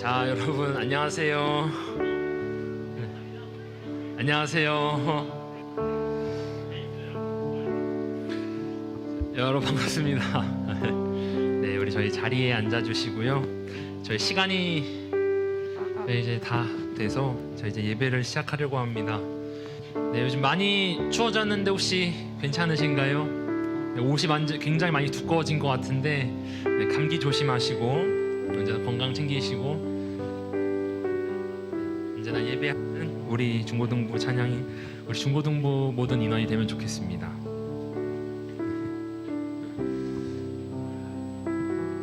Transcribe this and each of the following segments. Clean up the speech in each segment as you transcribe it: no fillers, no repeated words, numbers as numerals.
자, 여러분 안녕하세요. 안녕하세요. 여러분 반갑습니다. 네, 우리 저희 자리에 앉아주시고요. 저희 시간이 이제 다 돼서 저희 이제 예배를 시작하려고 합니다. 네, 요즘 많이 추워졌는데 혹시 괜찮으신가요? 네, 옷이 굉장히 많이 두꺼워진 것 같은데 네, 감기 조심하시고 이제 건강 챙기시고 언제나 예배하는 우리 중고등부 찬양이 우리 중고등부 모든 인원이 되면 좋겠습니다.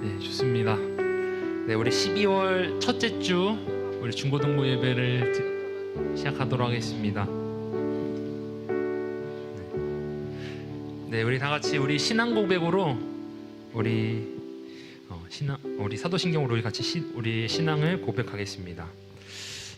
네, 좋습니다. 네, 우리 12월 첫째 주 우리 중고등부 예배를 시작하도록 하겠습니다. 네, 우리 다 같이 우리 신앙 고백으로 우리 사도신경으로 우리 같이 우리 신앙을 고백하겠습니다.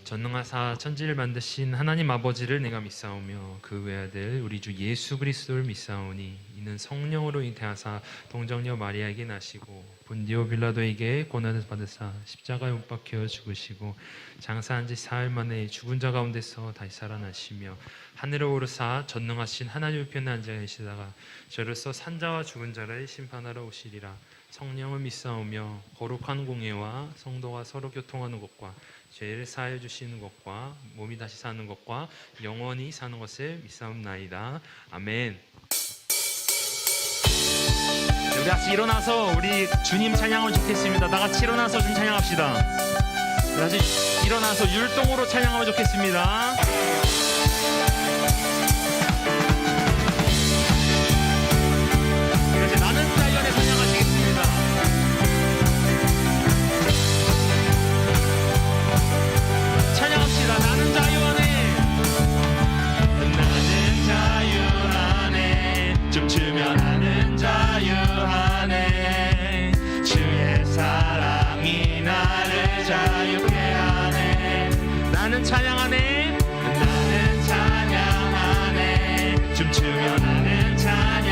전능하사 천지를 만드신 하나님 아버지를 내가 믿사오며 그 외아들 우리 주 예수 그리스도를 믿사오니 이는 성령으로 잉태하사 동정녀 마리아에게 나시고 본디오 빌라도에게 고난을 받으사 십자가에 못 박혀 죽으시고 장사한 지 사흘 만에 죽은 자 가운데서 다시 살아나시며 하늘에 오르사 전능하신 하나님 우편에 앉아 계시다가 저로서 산자와 죽은 자를 심판하러 오시리라. 성령을 믿사오며 거룩한 공예와 성도가 서로 교통하는 것과 죄를 사하여 주시는 것과 몸이 다시 사는 것과 영원히 사는 것을 믿사옵나이다. 아멘. 우리 같이 일어나서 우리 주님 찬양을 좋겠습니다. 다 같이 일어나서 주님 찬양합시다. 우리 같이 일어나서 율동으로 찬양하면 좋겠습니다. 이제 나는 자연에 찬양하시겠습니다. 찬양합시다. 나는 자유 안에, 나는 자유 안에, 춤추며 나는 자유 안에, 주의 사랑이 나를 자유케 하네. 나는 찬양 안에, 나는 찬양 안에, 춤추며 나는 찬양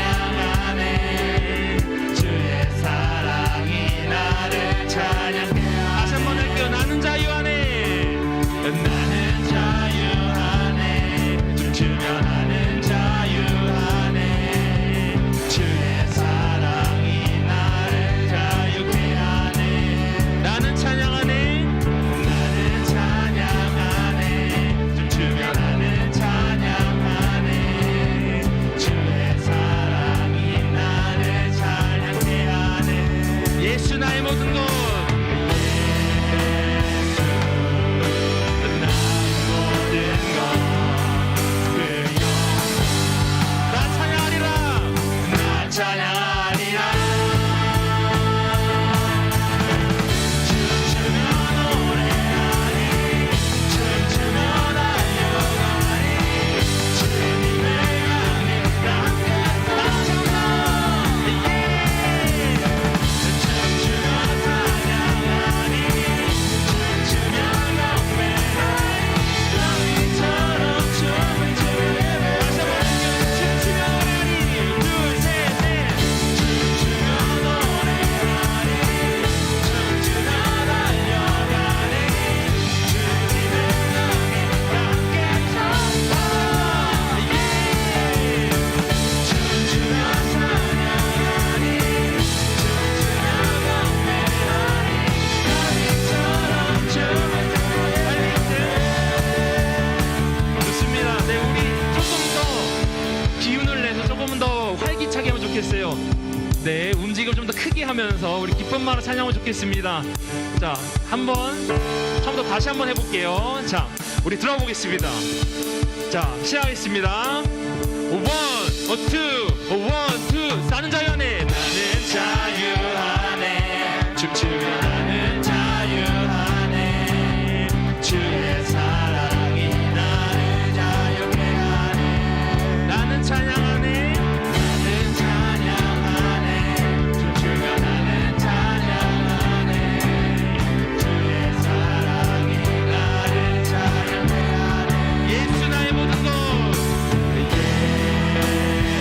안에, 주의 사랑이 나를 찬양케 하네. 다시 한번 할게요. 나는 자유 안에, 나는 자유 안에, 춤추며 나는 자유 안에, 주의 사랑이 나를 자유케 하네. 나는 찬양 안에, 나는 찬양 안에, 춤추며 나는 찬양 안에, 주의 사랑이 나를 찬양케 하네. 예수 나의 모든 것, 찬양하리라. 춤추며 노래하리, 춤추며 달려가리, 주님을 향해 함께 나아가리. 춤추며 찬양하리, 춤추며 경배하리, 너희처럼 춤을 추게. 다시 한번 춤추며 하리. 둘, 셋. 네, 움직임을 좀 더 크게 하면서 우리 기쁜 마음으로 찬양하면 좋겠습니다. 자, 처음부터 다시 한번 해볼게요. 자, 우리 들어가 보겠습니다. 자, 시작하겠습니다. 1, 2, 1, 2. 나는 자유 안에, 나는 자유 안에, 춤추며 나는 자유 안에, 주의 사랑이 나를 자유케 하네. 나는 찬양 안에, 나는 찬양 안에, 춤추며 나는 찬양 안에, 주의 사랑이 나를 자유케 하네. 예수 나의 모든 것, 예수 나의 모든 것,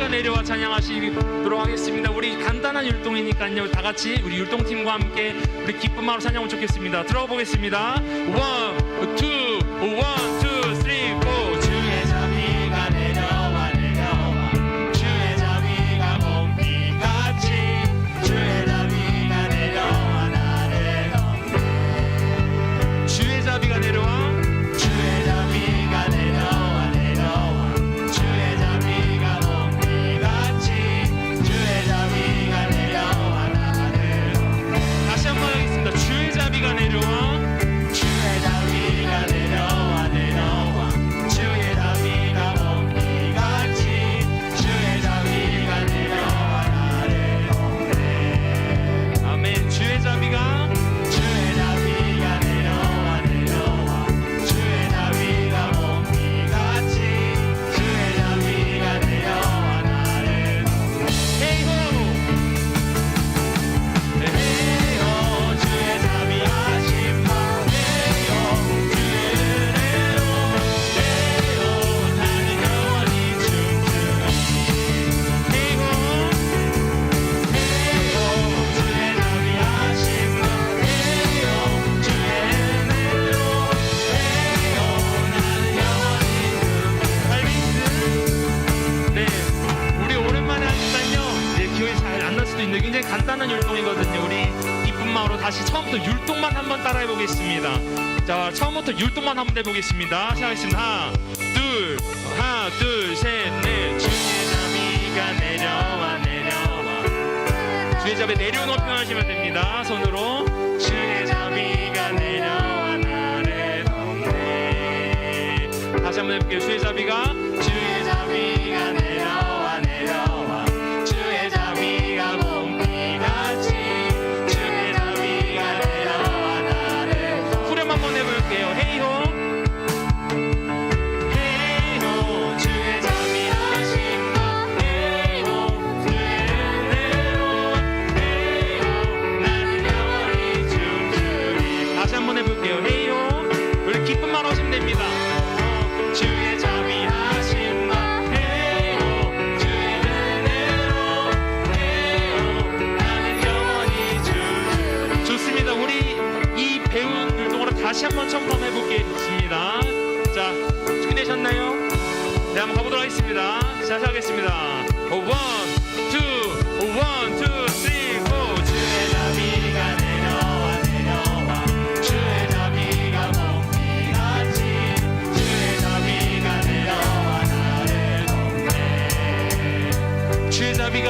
자비가 내려와 찬양하시도록 하겠습니다. 우리 간단한 율동이니까요. 다 같이 우리 율동팀과 함께 우리 기쁨으로 찬양하면 좋겠습니다. 들어가 보겠습니다. 1, 2, 1, 2, 3, 4. 주의 자비가 내려와 내려와 주의 자비가 봄비같이 주의 자비가 내려와 나를 덮네. 주의 자비가 내려와 주의 자비가 내려와 내려와 주의 자비가 봄비같이 주의 자비가 내려와 나를 덮네. 다시 한번 하겠습니다. 주의 자비가 내려와 주의 자비가 내려와 내려와 주의 자비가 봄비같이 주의 자비가 내려와 나를 덮네. 아멘. 주의 자비가 주의 자비가 내려와 내려와 주의 자비가 봄비같이 주의 자비가 내려와 나를 덮네. 헤이호 헤이호 주의 자비 하심과 헤이호 주의 은혜로 헤이호 나는 영원히 춤추리. 헤이호 헤이호 주의 자비 하심과 헤이호 주의 은혜로 헤이호 나는 영원히 춤추리. 네, 우리 오랜만에 하니까요. 네, 기억이 잘 안 날 수도 있는데 굉장히 간단한 율동이거든요. 우리 기쁜 마음으로 다시 처음부터 율동만 한번 따라해 보겠습니다. 자, 처음부터 율동만 한번 해보겠습니다. 시작하겠습니다. 하나, 둘, 셋, 넷. 주의 자비가 내려와 내려와. 주의 자비 내려오는 걸 표현하시면 됩니다. 손으로. 주의 자비가 내려와 나를 덮네. 다시 한번 해볼게요. 주의 자비가 내려와 내려와 주의 자비가 봄비같이 주의 자비가 내려와 나를 후렴 한번 해볼게요. 헤이호 헤이호 주의 자비 하심과 헤이호 주의 은혜로 헤이호 나는 영원히 춤추리. 다시 한번 해볼게요. 헤이호 우리 기쁜 말 하시면 됩니다. 주의 자비 하심과 헤이호 주의 은혜로 헤이호 나는 영원히 춤추리. 좋습니다. 우리 이 배운 율동으로 다시 한번 처음 한번 해보겠습니다. 자, 준비되셨나요? 네, 한번 가보도록 하겠습니다. 시작하겠습니다. 1, 2, 1, 2, 3, 4. 주의 자비가 내려와 내려와 주의 자비가 봄비같이 주의 자비가 내려와 나를 덮네. 주의 자비가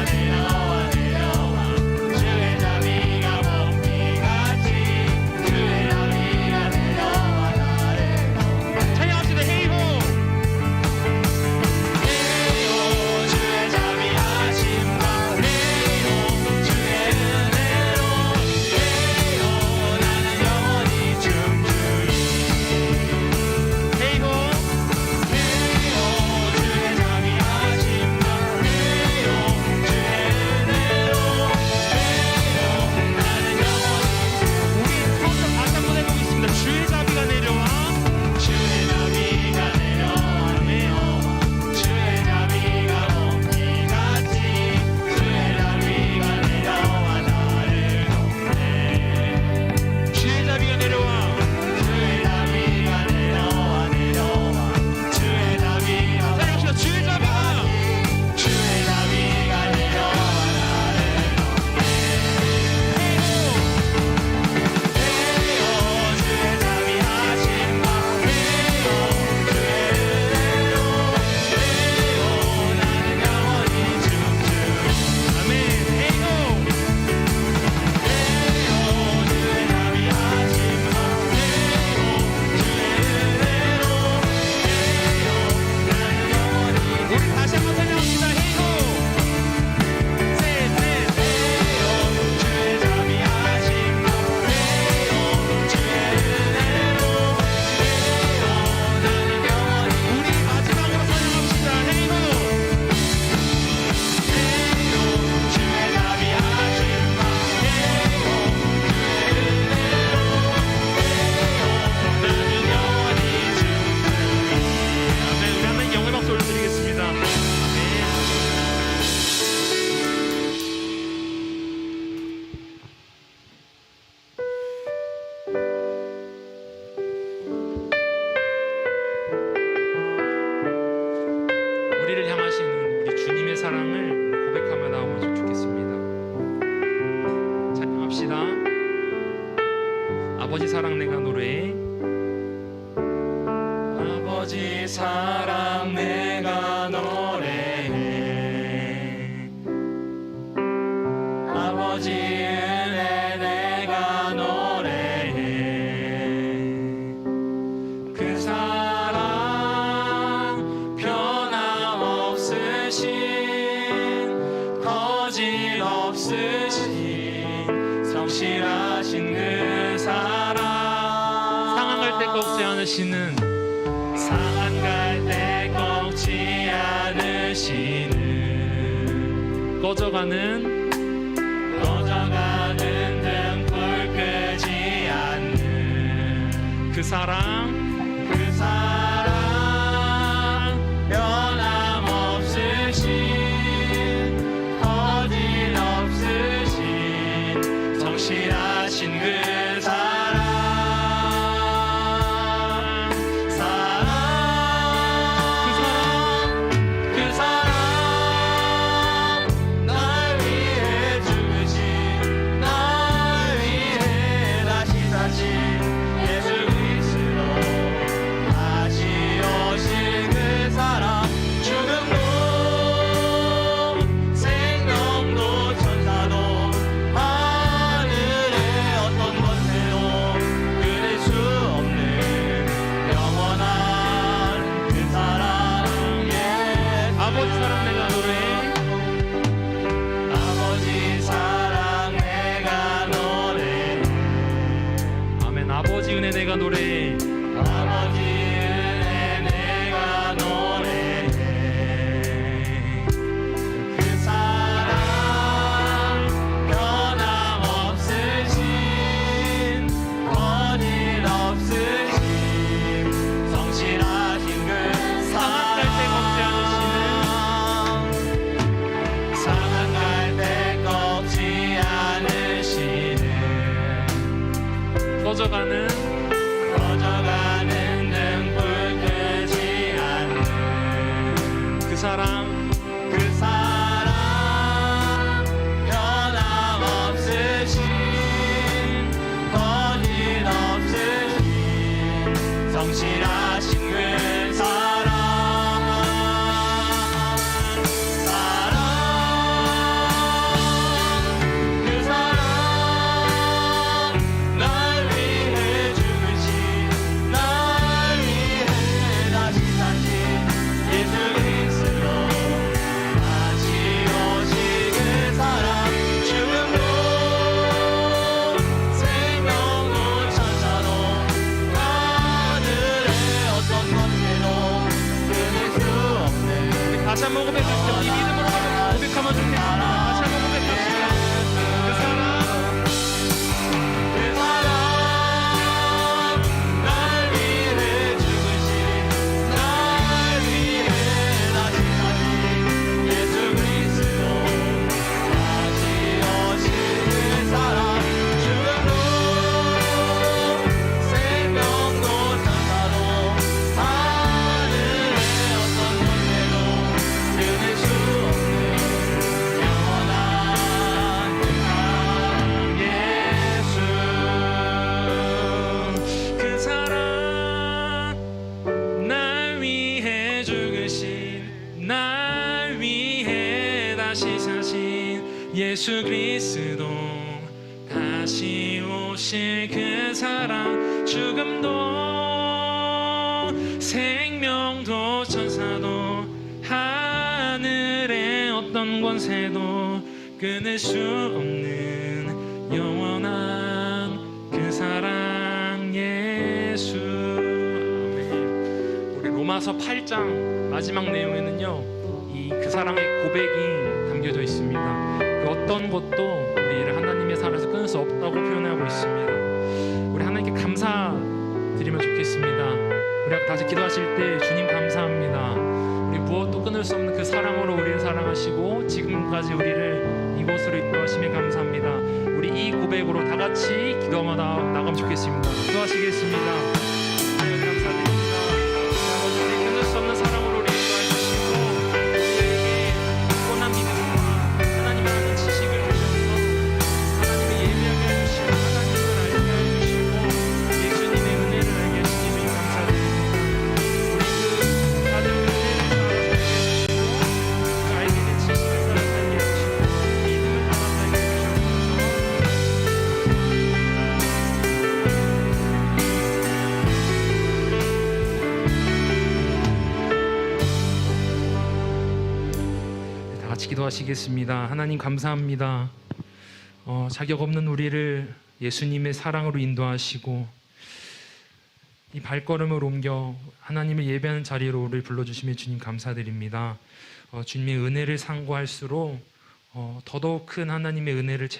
내려와 내려와 주의 자비가 봄비같이 주의 자비가 내려와 나를 덮네. 찬양합시다. 헤이호 헤이호 주의 자비 하심과 헤이호 주의 은혜로 헤이호 나는 영원히 춤추리. 헤이호 헤이호 주의 자비 하심과 우리를 향하시는 우리 주님의 사랑을 고백하며 나오면 좋겠습니다. 찬양합시다. 아버지 사랑 내가 노래해. 아버지 사랑 내가 노래해. 아버지 은혜 내가 노래해. 그 사랑 변함없으신 거짓없으신 성실하신 그 사랑. 상한 갈 때 꺾지 않으시는 상한 갈 때 꺾지 않으시는 꺼져가는 등불 끄지 않는 그 사랑 변함없으신 거짓없으신 성실하신 그 아버지 은혜 내가 노래해. 아버지 은혜 내가 노래해. 그 사랑 변함없으신 거짓없으신 성실하신 그 사랑 상한 갈 때 꺾지 않으시는 꺼져가는 등불 끄지 않는 그 사랑 변함없으신 거짓없으신 성실하신 그 다시 한번 고백합시다. 이 믿음으로 고백하면 좋겠습니다. 다시 한번 고백합시다. 그 사랑 날 위해 죽으신 날 위해 다시 사신 예수 그리스도 다시 오신 그 사랑 죽음도 생명도 천사도 하늘의 어떤 권세도 끊을 수 없는 영원한 그 사랑 예수. 그 사랑 날 위해 죽으신 날 위해 다시 사신 예수 그리스도 다시 오실 그 사랑 죽음도 생명도 천사도 하늘의 어떤 권세도 끊을 수 없는 영원한 그 사랑 예수. 아멘. 우리 로마서 8장 마지막 내용에는요 이 그 사랑의 고백이 담겨져 있습니다. 그 어떤 것도 우리를 하나님의 사랑에서 끊을 수 없다고 표현하고 있습니다. 우리 하나님께 감사드리면 좋겠습니다. 우리가 다시 기도하실 때 주님 감사합니다. 우리 무엇도 끊을 수 없는 그 사랑으로 우리를 사랑하시고 지금까지 우리를 이곳으로 인도하시며 감사합니다. 우리 이 고백으로 다 같이 기도하며 나가면 좋겠습니다. 기도하시겠습니다. 하나님 감사드립니다. 아버지 우리 끊을 수 없는 사랑으로 우리 인도하시고 같이 기도하시겠습니다. 하나님 감사합니다. 자격 없는 우리를 예수님의 사랑으로 인도하시고 이 발걸음을 옮겨 하나님을 예배하는 자리로 우리를 불러주시며 주님 감사드립니다. 주님의 은혜를 상고할수록 더더욱 큰 하나님의 은혜를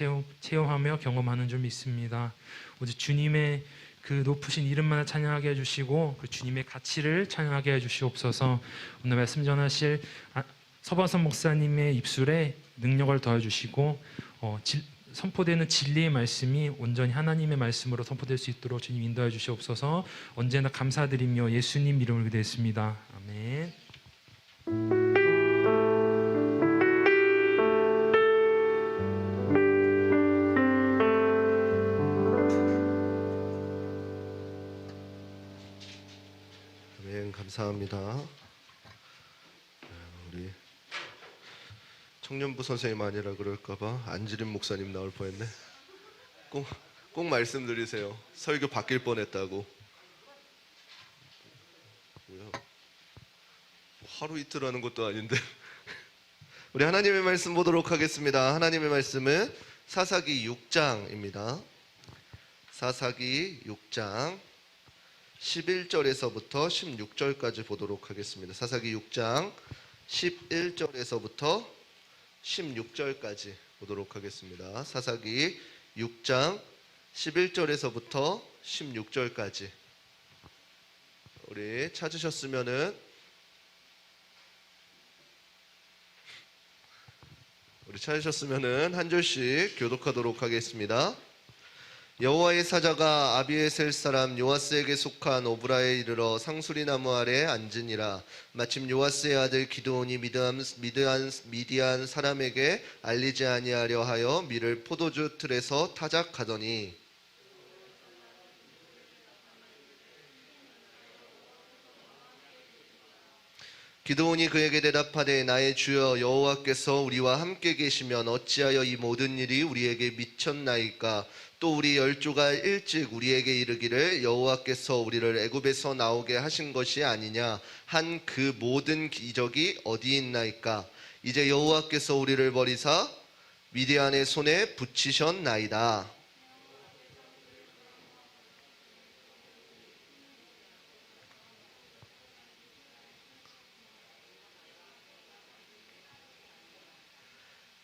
체험하며 경험하는 줄 믿습니다. 오직 주님의 그 높으신 이름만을 찬양하게 해주시고 그 주님의 가치를 찬양하게 해주시옵소서. 오늘 말씀 전하실 서바선 목사님의 입술에 능력을 더해주시고 선포되는 진리의 말씀이 온전히 하나님의 말씀으로 선포될 수 있도록 주님 인도해 주시옵소서. 언제나 감사드리며 예수님 이름을 기도했습니다. 아멘. 아멘. 감사합니다. 우리 청년부 선생님 아니라 그럴까봐 안지림 목사님 나올 뻔했네. 꼭 말씀드리세요. 설교 바뀔 뻔했다고. 뭐야? 하루 이틀 하는 것도 아닌데. 우리 하나님의 말씀 보도록 하겠습니다. 하나님의 말씀은 사사기 6장입니다. 사사기 6장 11절에서부터 16절까지 보도록 하겠습니다. 사사기 6장 11절에서부터 16절까지 보도록 하겠습니다. 사사기 6장 11절에서부터 16절까지 우리 찾으셨으면은 한 절씩 교독하도록 하겠습니다. 여호와의 사자가 아비에셀 사람 요아스에게 속한 오브라에 이르러 상수리 나무 아래 앉으니라. 마침 요아스의 아들 기드온이 미디안 사람에게 알리지 아니하려 하여 밀을 포도주 틀에서 타작하더니 기드온이 그에게 대답하되 나의 주여 여호와께서 우리와 함께 계시면 어찌하여 이 모든 일이 우리에게 미쳤나이까. 또 우리 열조가 일찍 우리에게 이르기를 여호와께서 우리를 애굽에서 나오게 하신 것이 아니냐 한 그 모든 기적이 어디 있나이까. 이제 여호와께서 우리를 버리사 미디안의 손에 붙이셨나이다.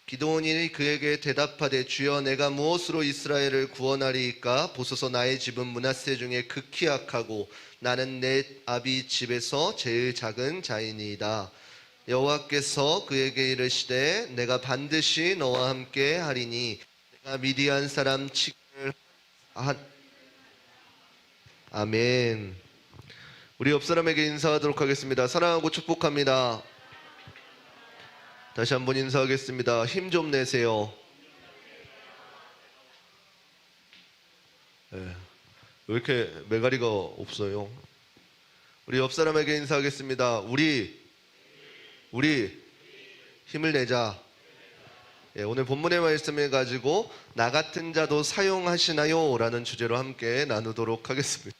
기드온이 그에게 대답하되 주여 내가 무엇으로 이스라엘을 구원하리이까. 보소서 나의 집은 므낫세 중에 극히 악하고 나는 내 아비 집에서 제일 작은 자이니이다. 여호와께서 그에게 이르시되 내가 반드시 너와 함께 하리니 내가 미디안 사람 치기를 아멘. 우리 옆 사람에게 인사하도록 하겠습니다. 사랑하고 축복합니다. 다시 한번 인사하겠습니다. 힘 좀 내세요. 네. 왜 이렇게 매가리가 없어요? 우리 옆 사람에게 인사하겠습니다. 우리 힘을 내자. 예, 오늘 본문의 말씀을 가지고 나 같은 자도 사용하시나요? 라는 주제로 함께 나누도록 하겠습니다.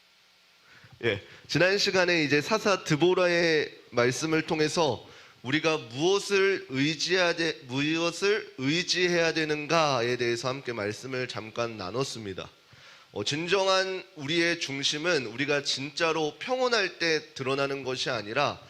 예, 지난 시간에 이제 사사 드보라의 말씀을 통해서 우리가 무엇을 의지해야 되는가에 대해서 함께 말씀을 잠깐 나눴습니다. 진정한 우리의 중심은 우리가 진짜로 평온할 때 드러나는 것이 아니라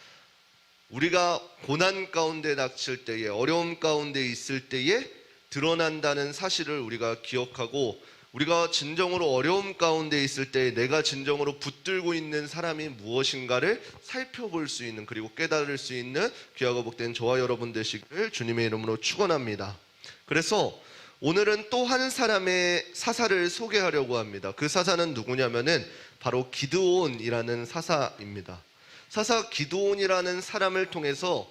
우리가 고난 가운데 닥칠 때에, 어려움 가운데 있을 때에 드러난다는 사실을 우리가 기억하고, 우리가 진정으로 어려움 가운데 있을 때 내가 진정으로 붙들고 있는 사람이 무엇인가를 살펴볼 수 있는, 그리고 깨달을 수 있는 귀하고 복된 저와 여러분 되시기를 주님의 이름으로 축원합니다. 그래서 오늘은 또 한 사람의 사사를 소개하려고 합니다. 그 사사는 누구냐면은 바로 기드온이라는 사사입니다. 사사 기드온이라는 사람을 통해서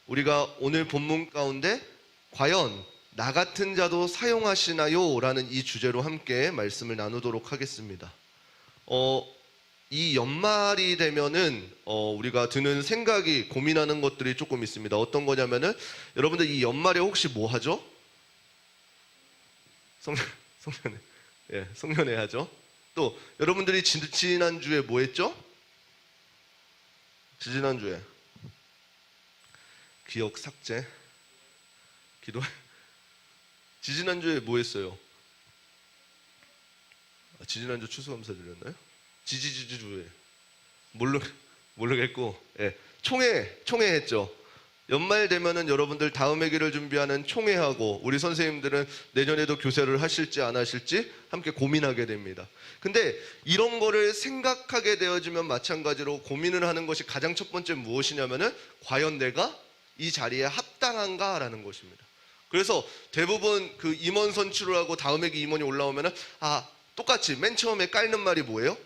우리가 오늘 본문 가운데 과연 나 같은 자도 사용하시나요? 라는 이 주제로 함께 말씀을 나누도록 하겠습니다. 이 연말이 되면은 우리가 드는 생각이, 고민하는 것들이 조금 있습니다. 어떤 거냐면은 여러분들 이 연말에 혹시 뭐 하죠? 송년회. 예, 송년회 하죠. 또 여러분들이 지난주에 뭐 했죠? 지난주에 기억 삭제. 기도. 지지난주에 뭐 했어요? 지지난주 추수감사 드렸나요? 지지지주에 모르겠고, 예, 총회 했죠. 연말 되면은 여러분들 다음 회기를 준비하는 총회하고 우리 선생님들은 내년에도 교세를 하실지 안 하실지 함께 고민하게 됩니다. 근데 이런 거를 생각하게 되어지면 마찬가지로 고민을 하는 것이 가장 첫 번째 무엇이냐면은 과연 내가 이 자리에 합당한가라는 것입니다. 그래서 대부분 그 임원 선출을 하고 다음 회기 임원이 올라오면은 똑같이 맨 처음에 깔는 말이 뭐예요?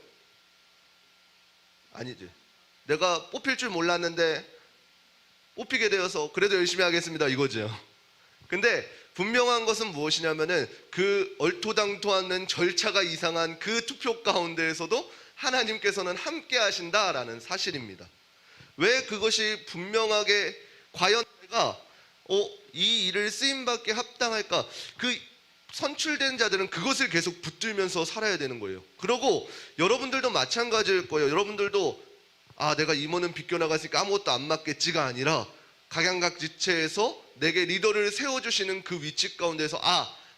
아니지. 내가 뽑힐 줄 몰랐는데 뽑히게 되어서 그래도 열심히 하겠습니다 이거죠. 근데 분명한 것은 무엇이냐면은 그 얼토당토하는 절차가 이상한 그 투표 가운데에서도 하나님께서는 함께 하신다라는 사실입니다. 왜 그것이 분명하게 과연 내가 이 일을 쓰임받게 합당할까? 그 선출된 자들은 그것을 계속 붙들면서 살아야 되는 거예요. 그리고 여러분들도 마찬가지일 거예요. 여러분들도 내가 임원은 비껴나갔으니까 아무것도 안 맞겠지가 아니라 각양각지체에서 내게 리더를 세워주시는 그 위치 가운데서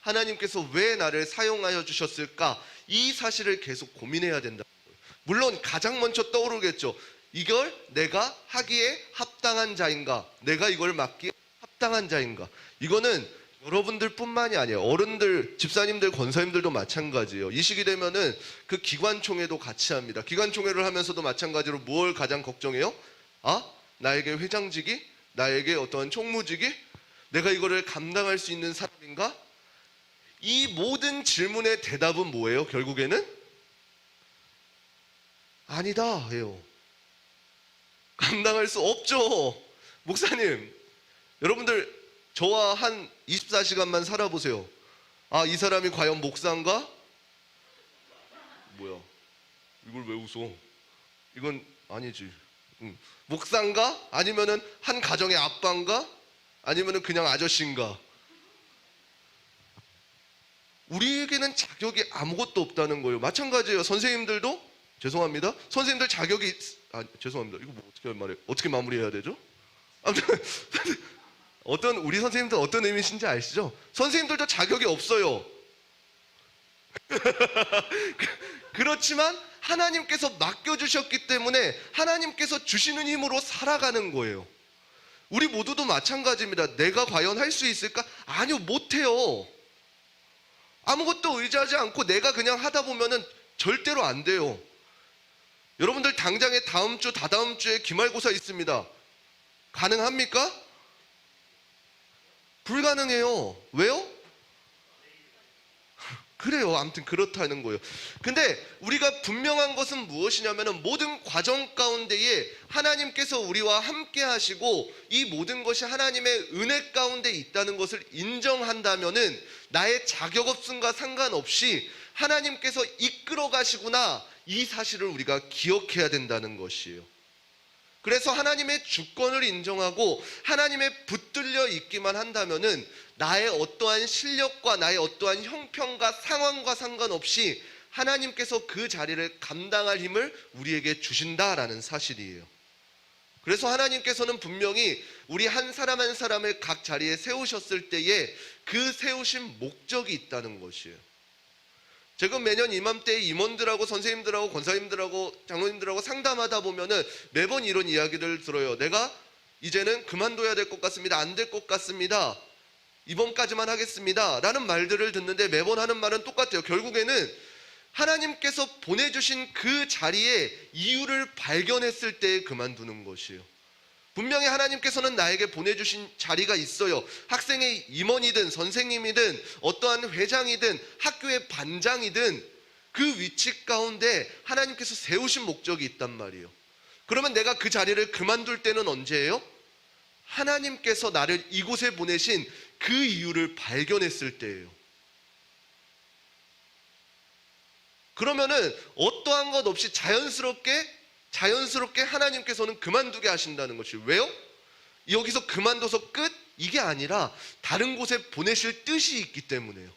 하나님께서 왜 나를 사용하여 주셨을까? 이 사실을 계속 고민해야 된다는 거예요. 물론 가장 먼저 떠오르겠죠. 이걸 내가 하기에 합당한 자인가? 내가 이걸 맡기에 합당한 자인가? 이거는 여러분들 뿐만이 아니에요. 어른들, 집사님들, 권사님들도 마찬가지예요. 이 시기 되면은 그 기관총회도 같이 합니다. 기관총회를 하면서도 마찬가지로 뭘 가장 걱정해요? 나에게 회장직이? 나에게 어떠한 총무직이? 내가 이거를 감당할 수 있는 사람인가? 이 모든 질문의 대답은 뭐예요? 결국에는 아니다 해요. 감당할 수 없죠. 목사님, 여러분들 저와 한 24시간만 살아보세요. 이 사람이 과연 목사인가? 뭐야? 이걸 왜 웃어? 이건 아니지. 목사인가? 아니면은 한 가정의 아빠인가? 아니면은 그냥 아저씨인가? 우리에게는 자격이 아무것도 없다는 거예요. 마찬가지예요. 선생님들도 죄송합니다. 선생님들 자격이 죄송합니다. 이거 뭐 어떻게 마무리해야 되죠? 아무튼 우리 선생님들 어떤 의미신지 아시죠? 선생님들도 자격이 없어요. 그렇지만 하나님께서 맡겨주셨기 때문에 하나님께서 주시는 힘으로 살아가는 거예요. 우리 모두도 마찬가지입니다. 내가 과연 할 수 있을까? 아니요, 못해요. 아무것도 의지하지 않고 내가 그냥 하다 보면은 절대로 안 돼요. 여러분들 당장에 다음 주, 다다음 주에 기말고사 있습니다. 가능합니까? 불가능해요. 왜요? 그래요. 아무튼 그렇다는 거예요. 근데 우리가 분명한 것은 무엇이냐면 모든 과정 가운데에 하나님께서 우리와 함께 하시고 이 모든 것이 하나님의 은혜 가운데 있다는 것을 인정한다면은 나의 자격 없음과 상관없이 하나님께서 이끌어 가시구나, 이 사실을 우리가 기억해야 된다는 것이에요. 그래서 하나님의 주권을 인정하고 하나님의 붙들려 있기만 한다면은 나의 어떠한 실력과 나의 어떠한 형편과 상황과 상관없이 하나님께서 그 자리를 감당할 힘을 우리에게 주신다라는 사실이에요. 그래서 하나님께서는 분명히 우리 한 사람 한 사람을 각 자리에 세우셨을 때에 그 세우신 목적이 있다는 것이에요. 제가 매년 이맘때 임원들하고 선생님들하고 권사님들하고 장로님들하고 상담하다 보면은 매번 이런 이야기를 들어요. 내가 이제는 그만둬야 될 것 같습니다. 안 될 것 같습니다. 이번까지만 하겠습니다. 라는 말들을 듣는데 매번 하는 말은 똑같아요. 결국에는 하나님께서 보내주신 그 자리에 이유를 발견했을 때 그만두는 것이에요. 분명히 하나님께서는 나에게 보내주신 자리가 있어요. 학생의 임원이든 선생님이든 어떠한 회장이든 학교의 반장이든 그 위치 가운데 하나님께서 세우신 목적이 있단 말이에요. 그러면 내가 그 자리를 그만둘 때는 언제예요? 하나님께서 나를 이곳에 보내신 그 이유를 발견했을 때예요. 그러면은 어떠한 것 없이 자연스럽게 하나님께서는 그만두게 하신다는 것이, 왜요? 여기서 그만둬서 끝? 이게 아니라 다른 곳에 보내실 뜻이 있기 때문에요.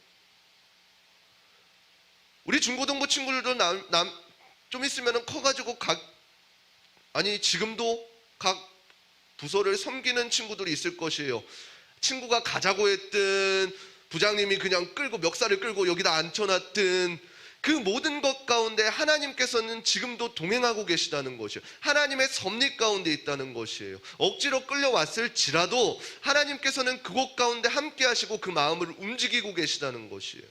우리 중고등부 친구들도 좀 있으면 커가지고 지금도 각 부서를 섬기는 친구들이 있을 것이에요. 친구가 가자고 했든 부장님이 그냥 멱살을 끌고 여기다 앉혀놨든 그 모든 것 가운데 하나님께서는 지금도 동행하고 계시다는 것이에요. 하나님의 섭리 가운데 있다는 것이에요. 억지로 끌려왔을지라도 하나님께서는 그곳 가운데 함께 하시고 그 마음을 움직이고 계시다는 것이에요.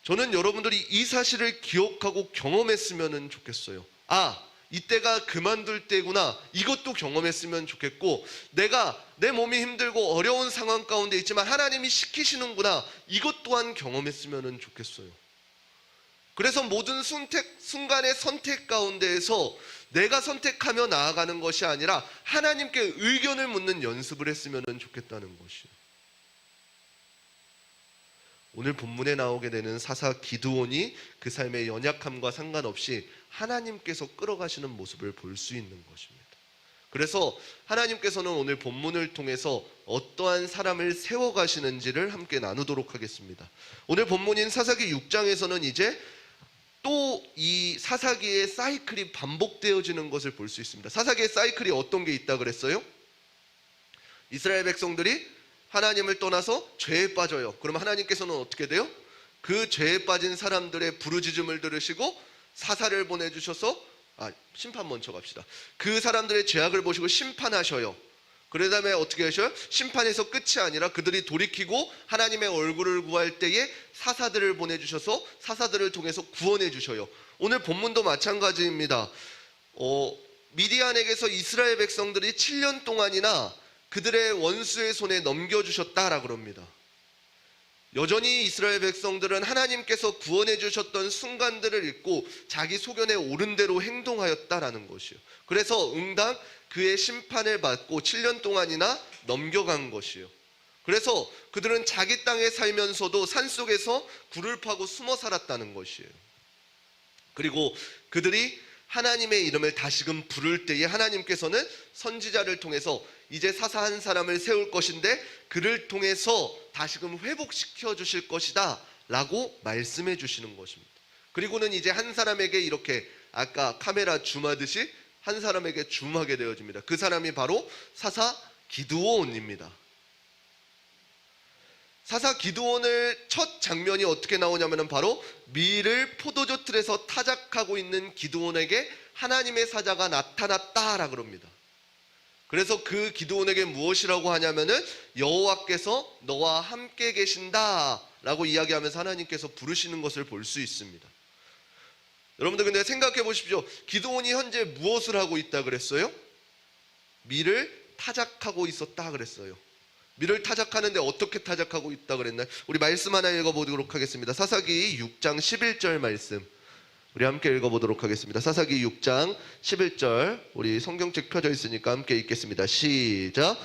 저는 여러분들이 이 사실을 기억하고 경험했으면 좋겠어요. 이때가 그만둘 때구나. 이것도 경험했으면 좋겠고, 내가 내 몸이 힘들고 어려운 상황 가운데 있지만 하나님이 시키시는구나. 이것 또한 경험했으면 좋겠어요. 그래서 모든 순간의 선택 가운데에서 내가 선택하며 나아가는 것이 아니라 하나님께 의견을 묻는 연습을 했으면 좋겠다는 것이에요. 오늘 본문에 나오게 되는 사사 기드온이 그 삶의 연약함과 상관없이 하나님께서 끌어가시는 모습을 볼 수 있는 것입니다. 그래서 하나님께서는 오늘 본문을 통해서 어떠한 사람을 세워가시는지를 함께 나누도록 하겠습니다. 오늘 본문인 사사기 6장에서는 이제 또 이 사사기의 사이클이 반복되어지는 것을 볼 수 있습니다. 사사기의 사이클이 어떤 게 있다 그랬어요? 이스라엘 백성들이 하나님을 떠나서 죄에 빠져요. 그러면 하나님께서는 어떻게 돼요? 그 죄에 빠진 사람들의 부르짖음을 들으시고 사사를 보내주셔서 심판 먼저 갑시다. 그 사람들의 죄악을 보시고 심판하셔요. 그 다음에 어떻게 하셔요? 심판에서 끝이 아니라 그들이 돌이키고 하나님의 얼굴을 구할 때에 사사들을 보내주셔서 사사들을 통해서 구원해 주셔요. 오늘 본문도 마찬가지입니다. 미디안에게서 이스라엘 백성들이 7년 동안이나 그들의 원수의 손에 넘겨주셨다라고 합니다. 여전히 이스라엘 백성들은 하나님께서 구원해 주셨던 순간들을 잊고 자기 소견에 옳은 대로 행동하였다라는 것이요. 그래서 응당 그의 심판을 받고 7년 동안이나 넘겨간 것이요. 그래서 그들은 자기 땅에 살면서도 산속에서 굴을 파고 숨어 살았다는 것이에요. 그리고 그들이 하나님의 이름을 다시금 부를 때에 하나님께서는 선지자를 통해서 이제 사사 한 사람을 세울 것인데 그를 통해서 다시금 회복시켜 주실 것이다 라고 말씀해 주시는 것입니다. 그리고는 이제 한 사람에게 이렇게 아까 카메라 줌하듯이 한 사람에게 줌하게 되어집니다. 그 사람이 바로 사사 기드온입니다. 사사 기드온을 첫 장면이 어떻게 나오냐면 바로 밀을 포도주 틀에서 타작하고 있는 기드온에게 하나님의 사자가 나타났다라고 합니다. 그래서 그 기드온에게 무엇이라고 하냐면은 여호와께서 너와 함께 계신다라고 이야기하면서 하나님께서 부르시는 것을 볼 수 있습니다. 여러분들 근데 생각해 보십시오. 기드온이 현재 무엇을 하고 있다 그랬어요? 밀을 타작하고 있었다 그랬어요. 밀을 타작하는데 어떻게 타작하고 있다 그랬나요? 우리 말씀 하나 읽어보도록 하겠습니다. 사사기 6장 11절 말씀 우리 함께 읽어보도록 하겠습니다. 사사기 6장 11절 우리 성경책 펴져 있으니까 함께 읽겠습니다. 시작.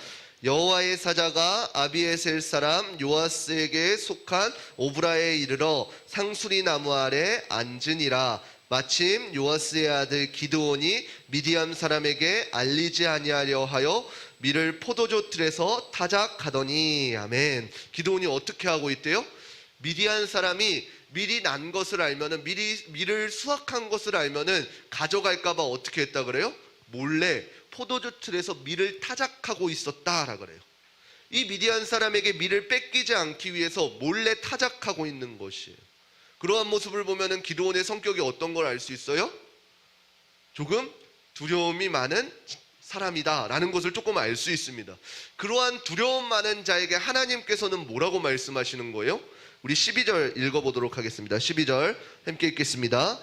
여호와의 사자가 아비에셀 사람 요아스에게 속한 오브라에 이르러 상수리 나무 아래 앉으니라. 마침 요아스의 아들 기드온이 미디안 사람에게 알리지 아니하려 하여 밀을 포도주 틀에서 타작하더니. 아멘. 기드온이 어떻게 하고 있대요? 미디안 사람이 밀이 난 것을 알면은 밀을 수확한 것을 알면은 가져갈까봐 어떻게 했다 그래요? 몰래 포도주 틀에서 밀을 타작하고 있었다라 그래요. 이 미디안 사람에게 밀을 뺏기지 않기 위해서 몰래 타작하고 있는 것이에요. 그러한 모습을 보면은 기드온의 성격이 어떤 걸 알 수 있어요? 조금 두려움이 많은 사람이다라는 것을 조금 알 수 있습니다. 그러한 두려움 많은 자에게 하나님께서는 뭐라고 말씀하시는 거예요? 우리 12절 읽어보도록 하겠습니다. 12절 함께 읽겠습니다.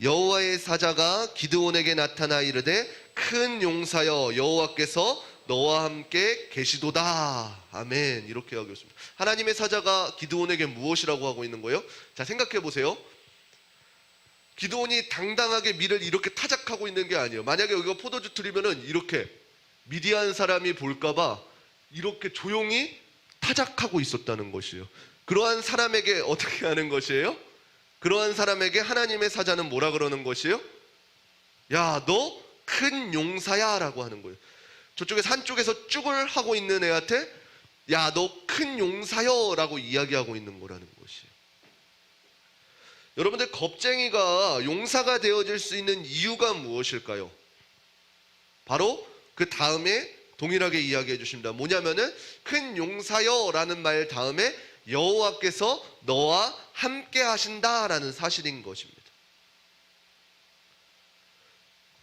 여호와의 사자가 기드온에게 나타나 이르되 큰 용사여 여호와께서 너와 함께 계시도다. 아멘. 이렇게 하고 있습니다. 하나님의 사자가 기드온에게 무엇이라고 하고 있는 거예요? 자, 생각해 보세요. 기드온이 당당하게 밀을 이렇게 타작하고 있는 게 아니에요. 만약에 여기가 포도주 틀이면은 이렇게 미디안 사람이 볼까봐 이렇게 조용히 타작하고 있었다는 것이에요. 그러한 사람에게 어떻게 하는 것이에요? 그러한 사람에게 하나님의 사자는 뭐라 그러는 것이에요? 야, 너 큰 용사야 라고 하는 거예요. 저쪽에 산 쪽에서 쭈글 하고 있는 애한테 야, 너 큰 용사여 라고 이야기하고 있는 거라는 것이에요. 여러분들 겁쟁이가 용사가 되어질 수 있는 이유가 무엇일까요? 바로 그 다음에 동일하게 이야기해 주십니다. 뭐냐면은 큰 용사여라는 말 다음에 여호와께서 너와 함께 하신다라는 사실인 것입니다.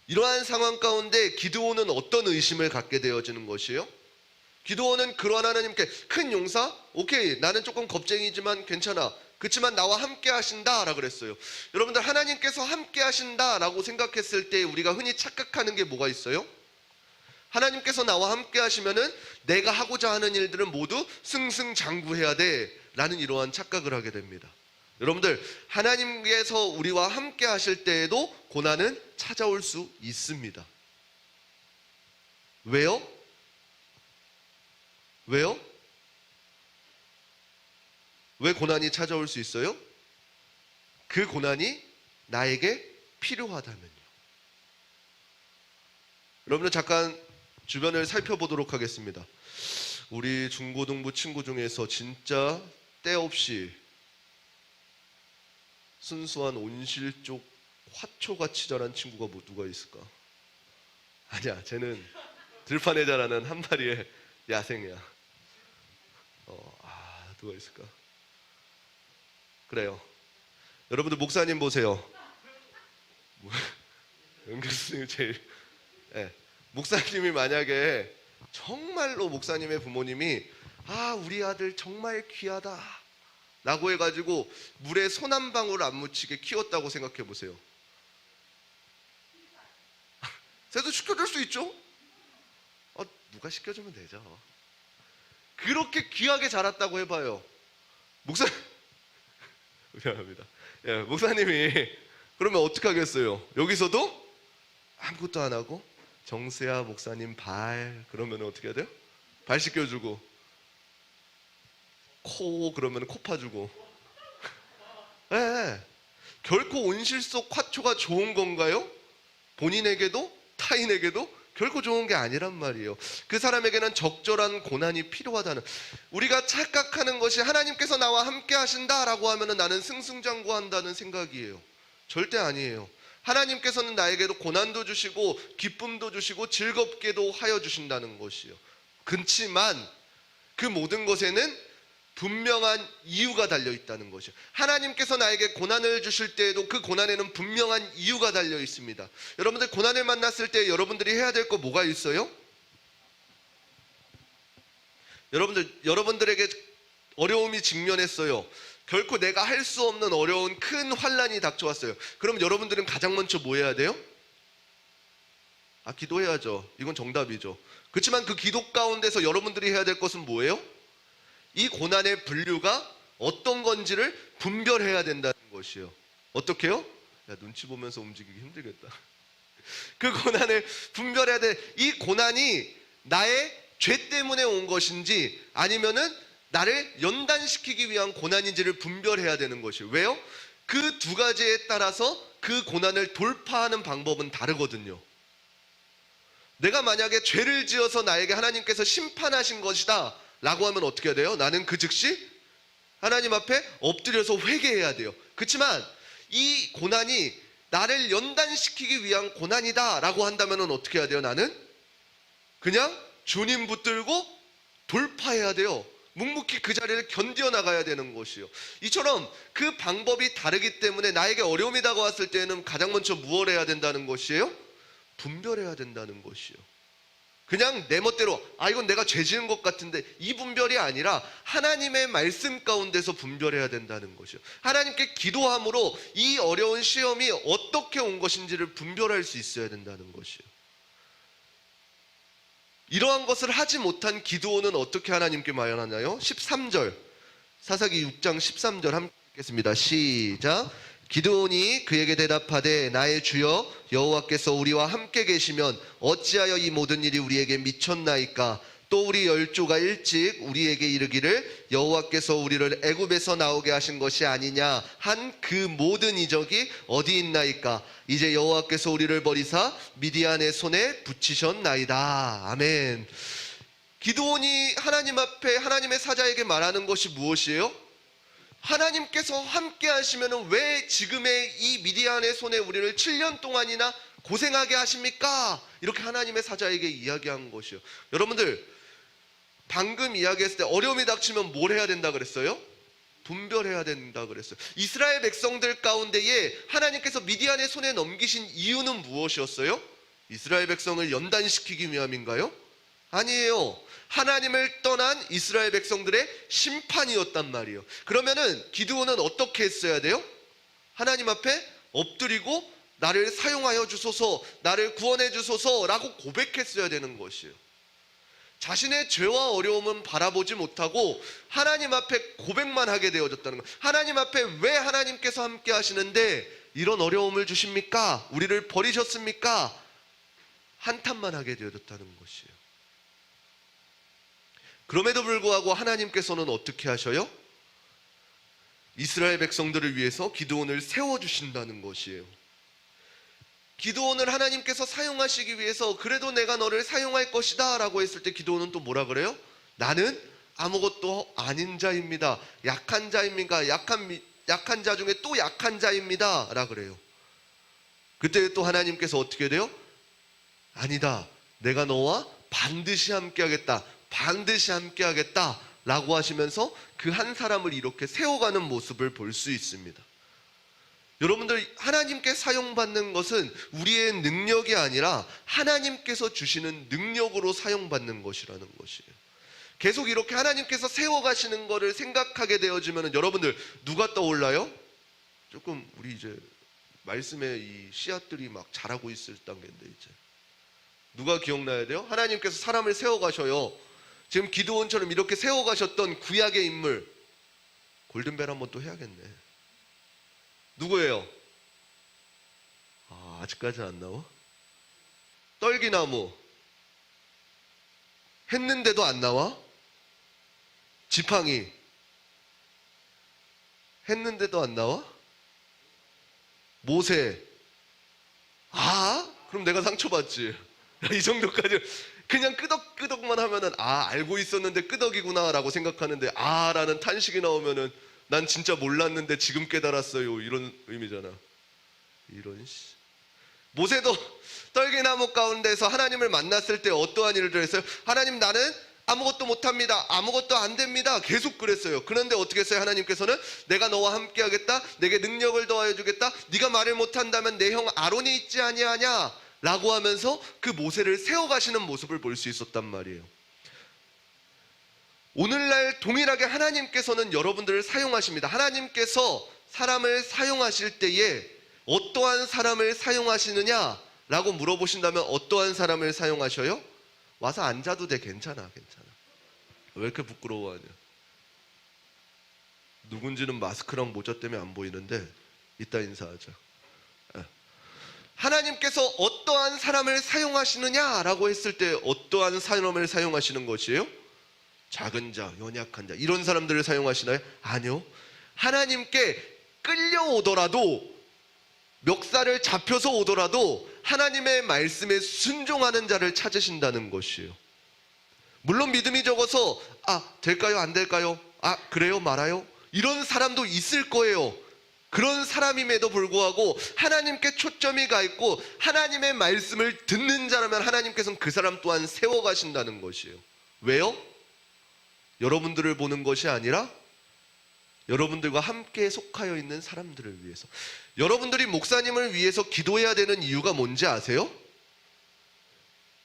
이러한 상황 가운데 기드온은 어떤 의심을 갖게 되어지는 것이에요? 기드온은 그러한 하나님께 큰 용사? 오케이, 나는 조금 겁쟁이지만 괜찮아. 그렇지만 나와 함께 하신다라고 그랬어요. 여러분들, 하나님께서 함께 하신다라고 생각했을 때 우리가 흔히 착각하는 게 뭐가 있어요? 하나님께서 나와 함께 하시면은 내가 하고자 하는 일들은 모두 승승장구해야 돼 라는 이러한 착각을 하게 됩니다. 여러분들, 하나님께서 우리와 함께 하실 때에도 고난은 찾아올 수 있습니다. 왜요? 왜요? 왜 고난이 찾아올 수 있어요? 그 고난이 나에게 필요하다면요. 여러분들, 잠깐 주변을 살펴보도록 하겠습니다. 우리 중고등부 친구 중에서 진짜 때 없이 순수한 온실 쪽 화초같이 자란 친구가 누가 있을까? 아니야, 쟤는 들판에 자라는 한 마리의 야생이야. 누가 있을까? 그래요. 여러분들, 목사님 보세요. 은교수님 제일. 네. 목사님이 만약에 정말로 목사님의 부모님이 우리 아들 정말 귀하다 라고 해가지고 물에 손 한 방울 안 묻히게 키웠다고 생각해 보세요. 새도 시켜줄 수 있죠? 누가 시켜주면 되죠. 그렇게 귀하게 자랐다고 해봐요. 미안합니다. 예, 목사님이 그러면 어떻게 하겠어요? 여기서도 아무것도 안 하고 정수야 목사님 발 그러면 어떻게 해야 돼요? 발 씻겨주고, 코 그러면 코 파주고. 예, 결코 온실 속 화초가 좋은 건가요? 본인에게도 타인에게도 결코 좋은 게 아니란 말이에요. 그 사람에게는 적절한 고난이 필요하다는, 우리가 착각하는 것이 하나님께서 나와 함께 하신다라고 하면은 나는 승승장구한다는 생각이에요. 절대 아니에요. 하나님께서는 나에게도 고난도 주시고 기쁨도 주시고 즐겁게도 하여 주신다는 것이요. 그렇지만 그 모든 것에는 분명한 이유가 달려 있다는 것이요. 하나님께서 나에게 고난을 주실 때에도 그 고난에는 분명한 이유가 달려 있습니다. 여러분들, 고난을 만났을 때 여러분들이 해야 될 거 뭐가 있어요? 여러분들에게 어려움이 직면했어요. 결코 내가 할 수 없는 어려운 큰 환난이 닥쳐왔어요. 그럼 여러분들은 가장 먼저 뭐 해야 돼요? 기도해야죠. 이건 정답이죠. 그렇지만 그 기도 가운데서 여러분들이 해야 될 것은 뭐예요? 이 고난의 분류가 어떤 건지를 분별해야 된다는 것이요. 어떻게요? 눈치 보면서 움직이기 힘들겠다. 그 고난을 분별해야 돼. 이 고난이 나의 죄 때문에 온 것인지 아니면은 나를 연단시키기 위한 고난인지를 분별해야 되는 것이에요. 왜요? 그 두 가지에 따라서 그 고난을 돌파하는 방법은 다르거든요. 내가 만약에 죄를 지어서 나에게 하나님께서 심판하신 것이다 라고 하면 어떻게 해야 돼요? 나는 그 즉시 하나님 앞에 엎드려서 회개해야 돼요. 그렇지만 이 고난이 나를 연단시키기 위한 고난이다 라고 한다면 어떻게 해야 돼요? 나는 그냥 주님 붙들고 돌파해야 돼요. 묵묵히 그 자리를 견뎌 나가야 되는 것이요. 이처럼 그 방법이 다르기 때문에 나에게 어려움이 다가왔을 때는 가장 먼저 무엇을 해야 된다는 것이에요? 분별해야 된다는 것이요. 그냥 내 멋대로 이건 내가 죄 지은 것 같은데, 이 분별이 아니라 하나님의 말씀 가운데서 분별해야 된다는 것이요. 하나님께 기도함으로 이 어려운 시험이 어떻게 온 것인지를 분별할 수 있어야 된다는 것이요. 이러한 것을 하지 못한 기드온은 어떻게 하나님께 말하나요? 13절, 사사기 6장 13절 함께 읽겠습니다. 시작. 기드온이 그에게 대답하되 나의 주여 여호와께서 우리와 함께 계시면 어찌하여 이 모든 일이 우리에게 미쳤나이까? 또 우리 열조가 일찍 우리에게 이르기를 여호와께서 우리를 애굽에서 나오게 하신 것이 아니냐 한 그 모든 이적이 어디 있나이까? 이제 여호와께서 우리를 버리사 미디안의 손에 붙이셨나이다. 아멘. 기드온이 하나님 앞에 하나님의 사자에게 말하는 것이 무엇이에요? 하나님께서 함께 하시면 왜 지금의 이 미디안의 손에 우리를 7년 동안이나 고생하게 하십니까? 이렇게 하나님의 사자에게 이야기한 것이요. 여러분들, 방금 이야기했을 때 어려움이 닥치면 뭘 해야 된다 그랬어요? 분별해야 된다 그랬어요. 이스라엘 백성들 가운데에 하나님께서 미디안의 손에 넘기신 이유는 무엇이었어요? 이스라엘 백성을 연단시키기 위함인가요? 아니에요. 하나님을 떠난 이스라엘 백성들의 심판이었단 말이에요. 그러면은 기드온은 어떻게 했어야 돼요? 하나님 앞에 엎드리고 나를 사용하여 주소서, 나를 구원해 주소서라고 고백했어야 되는 것이에요. 자신의 죄와 어려움은 바라보지 못하고 하나님 앞에 고백만 하게 되어졌다는 거예요. 하나님 앞에 왜 하나님께서 함께 하시는데 이런 어려움을 주십니까? 우리를 버리셨습니까? 한탄만 하게 되어졌다는 것이에요. 그럼에도 불구하고 하나님께서는 어떻게 하셔요? 이스라엘 백성들을 위해서 기드온을 세워주신다는 것이에요. 기드온을 하나님께서 사용하시기 위해서 그래도 내가 너를 사용할 것이다 라고 했을 때 기드온은 또 뭐라 그래요? 나는 아무것도 아닌 자입니다. 약한 자입니다. 약한 자 중에 또 약한 자입니다 라 그래요. 그때 또 하나님께서 어떻게 돼요? 아니다, 내가 너와 반드시 함께 하겠다, 반드시 함께 하겠다 라고 하시면서 그 한 사람을 이렇게 세워가는 모습을 볼 수 있습니다. 여러분들, 하나님께 사용받는 것은 우리의 능력이 아니라 하나님께서 주시는 능력으로 사용받는 것이라는 것이에요. 계속 이렇게 하나님께서 세워가시는 것을 생각하게 되어지면 여러분들 누가 떠올라요? 조금 우리 이제 말씀에 이 씨앗들이 막 자라고 있을 단계인데 이제 누가 기억나야 돼요? 하나님께서 사람을 세워가셔요. 지금 기드온처럼 이렇게 세워가셨던 구약의 인물, 골든벨 한번 또 해야겠네. 누구예요? 아직까지 안 나와? 떨기나무 했는데도 안 나와? 지팡이 했는데도 안 나와? 모세. 그럼 내가 상처받지. 이 정도까지 그냥 끄덕끄덕만 하면은 알고 있었는데 끄덕이구나 라고 생각하는데 라는 탄식이 나오면은 난 진짜 몰랐는데 지금 깨달았어요, 이런 의미잖아. 이런 모세도 떨기나무 가운데서 하나님을 만났을 때 어떠한 일을 했어요? 하나님, 나는 아무것도 못합니다, 아무것도 안 됩니다, 계속 그랬어요. 그런데 어떻게 했어요? 하나님께서는 내가 너와 함께 하겠다, 내게 능력을 더하여 주겠다, 네가 말을 못한다면 내 형 아론이 있지 아니하냐 라고 하면서 그 모세를 세워가시는 모습을 볼 수 있었단 말이에요. 오늘날 동일하게 하나님께서는 여러분들을 사용하십니다. 하나님께서 사람을 사용하실 때에 어떠한 사람을 사용하시느냐 라고 물어보신다면 어떠한 사람을 사용하셔요? 와서 앉아도 돼. 괜찮아. 왜 이렇게 부끄러워하냐? 누군지는 마스크랑 모자 때문에 안 보이는데 이따 인사하자. 하나님께서 어떠한 사람을 사용하시느냐라고 했을 때 어떠한 사람을 사용하시는 것이에요? 작은 자, 연약한 자, 이런 사람들을 사용하시나요? 아니요. 하나님께 끌려오더라도, 멱살을 잡혀서 오더라도 하나님의 말씀에 순종하는 자를 찾으신다는 것이에요. 물론 믿음이 적어서 될까요? 안 될까요? 그래요? 말아요? 이런 사람도 있을 거예요. 그런 사람임에도 불구하고 하나님께 초점이 가 있고 하나님의 말씀을 듣는 자라면 하나님께서는 그 사람 또한 세워가신다는 것이에요. 왜요? 여러분들을 보는 것이 아니라 여러분들과 함께 속하여 있는 사람들을 위해서. 여러분들이 목사님을 위해서 기도해야 되는 이유가 뭔지 아세요?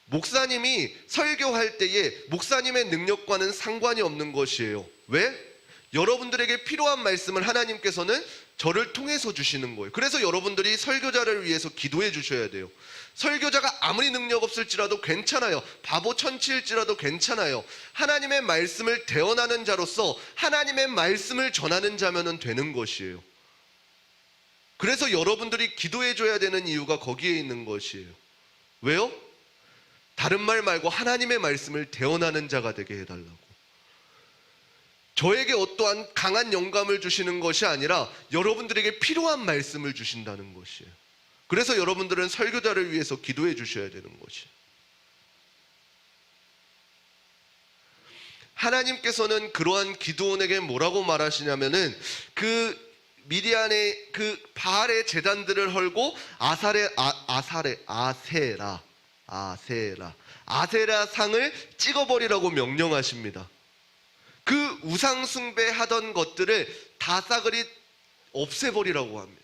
목사님이 설교할 때에 목사님의 능력과는 상관이 없는 것이에요. 왜? 여러분들에게 필요한 말씀을 하나님께서는 저를 통해서 주시는 거예요. 그래서 여러분들이 설교자를 위해서 기도해 주셔야 돼요. 설교자가 아무리 능력 없을지라도 괜찮아요. 바보 천치일지라도 괜찮아요. 하나님의 말씀을 대언하는 자로서 하나님의 말씀을 전하는 자면은 되는 것이에요. 그래서 여러분들이 기도해 줘야 되는 이유가 거기에 있는 것이에요. 왜요? 다른 말 말고 하나님의 말씀을 대언하는 자가 되게 해달라고. 저에게 어떠한 강한 영감을 주시는 것이 아니라 여러분들에게 필요한 말씀을 주신다는 것이에요. 그래서 여러분들은 설교자를 위해서 기도해 주셔야 되는 것이에요. 하나님께서는 그러한 기드온에게 뭐라고 말하시냐면은 그 미디안의 그 바알의 제단들을 헐고 아세라 상을 찍어버리라고 명령하십니다. 그 우상 숭배하던 것들을 다 싸그리 없애버리라고 합니다.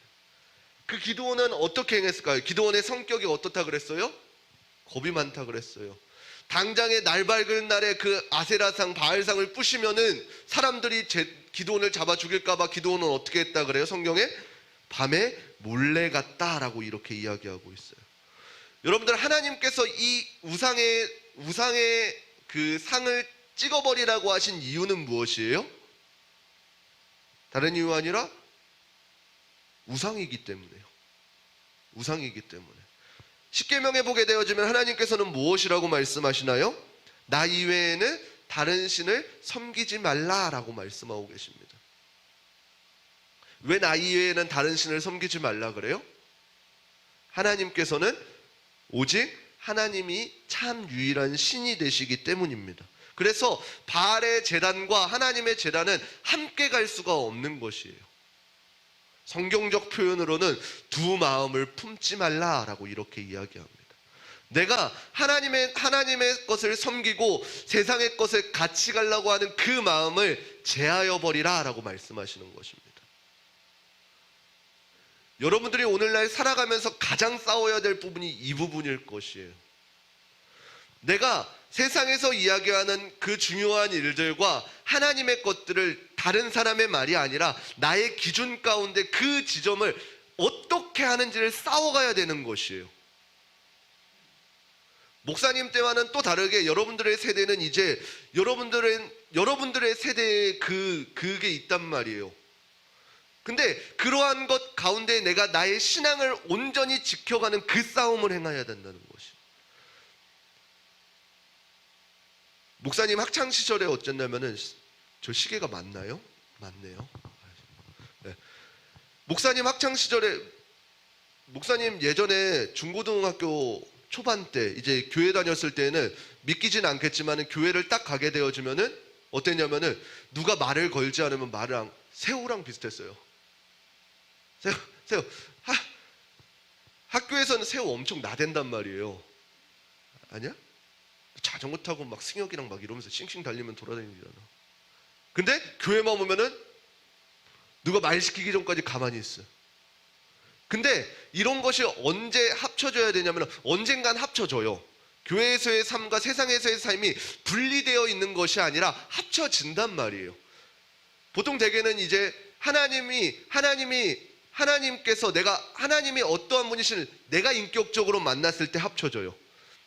그 기드온은 어떻게 행했을까요? 기드온의 성격이 어떻다 그랬어요? 겁이 많다 그랬어요. 당장에 날 밝은 날에 그 아세라상 바알상을 부시면은 사람들이 기드온을 잡아 죽일까봐 기드온은 어떻게 했다 그래요? 성경에 밤에 몰래 갔다라고 이렇게 이야기하고 있어요. 여러분들, 하나님께서 이 우상의 그 상을 찍어버리라고 하신 이유는 무엇이에요? 다른 이유 아니라 우상이기 때문에요. 우상이기 때문에. 십계명에 보게 되어지면 하나님께서는 무엇이라고 말씀하시나요? 나 이외에는 다른 신을 섬기지 말라라고 말씀하고 계십니다. 왜 나 이외에는 다른 신을 섬기지 말라 그래요? 하나님께서는 오직 하나님이 참 유일한 신이 되시기 때문입니다. 그래서 바알의 제단과 하나님의 제단은 함께 갈 수가 없는 것이에요. 성경적 표현으로는 두 마음을 품지 말라라고 이렇게 이야기합니다. 내가 하나님의 것을 섬기고 세상의 것을 같이 가려고 하는 그 마음을 제하여 버리라라고 말씀하시는 것입니다. 여러분들이 오늘날 살아가면서 가장 싸워야 될 부분이 이 부분일 것이에요. 내가 세상에서 이야기하는 그 중요한 일들과 하나님의 것들을 다른 사람의 말이 아니라 나의 기준 가운데 그 지점을 어떻게 하는지를 싸워가야 되는 것이에요. 목사님 때와는 또 다르게 여러분들의 세대는 이제 여러분들의 세대에 그게 있단 말이에요. 근데 그러한 것 가운데 내가 나의 신앙을 온전히 지켜가는 그 싸움을 행해야 된다는 것이에요. 목사님 학창시절에 어쨌냐면은, 저 시계가 맞나요? 맞네요. 네. 목사님 학창시절에, 목사님 예전에 중고등학교 초반 때 이제 교회 다녔을 때는 믿기진 않겠지만 교회를 딱 가게 되어지면은 어땠냐면은 누가 말을 걸지 않으면 새우랑 비슷했어요. 새우. 학교에서는 새우 엄청 나댄단 말이에요. 아니야? 자전거 타고 막 승혁이랑 막 이러면서 싱싱 달리면 돌아다니잖아. 근데 교회만 오면은 누가 말 시키기 전까지 가만히 있어. 근데 이런 것이 언제 합쳐져야 되냐면 언젠간 합쳐져요. 교회에서의 삶과 세상에서의 삶이 분리되어 있는 것이 아니라 합쳐진단 말이에요. 보통 대개는 이제 하나님께서 하나님이 어떠한 분이신지 내가 인격적으로 만났을 때 합쳐져요.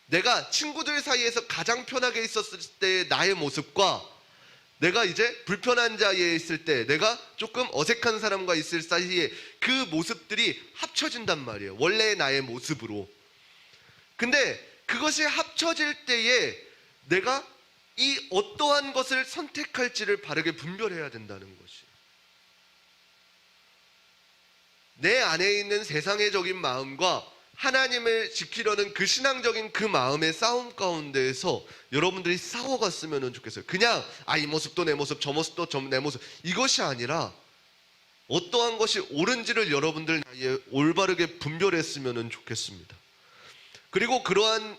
내가 친구들 사이에서 가장 편하게 있었을 때의 나의 모습과 내가 이제 불편한 자리에 있을 때, 내가 조금 어색한 사람과 있을 사이에 그 모습들이 합쳐진단 말이에요. 원래의 나의 모습으로. 근데 그것이 합쳐질 때에 내가 이 어떠한 것을 선택할지를 바르게 분별해야 된다는 것이에요. 내 안에 있는 세상의적인 마음과 하나님을 지키려는 그 신앙적인 그 마음의 싸움 가운데에서 여러분들이 싸워갔으면 좋겠어요. 그냥 이 모습도 내 모습, 저 모습도 내 모습, 이것이 아니라 어떠한 것이 옳은지를 여러분들 나이에 올바르게 분별했으면 좋겠습니다. 그리고 그러한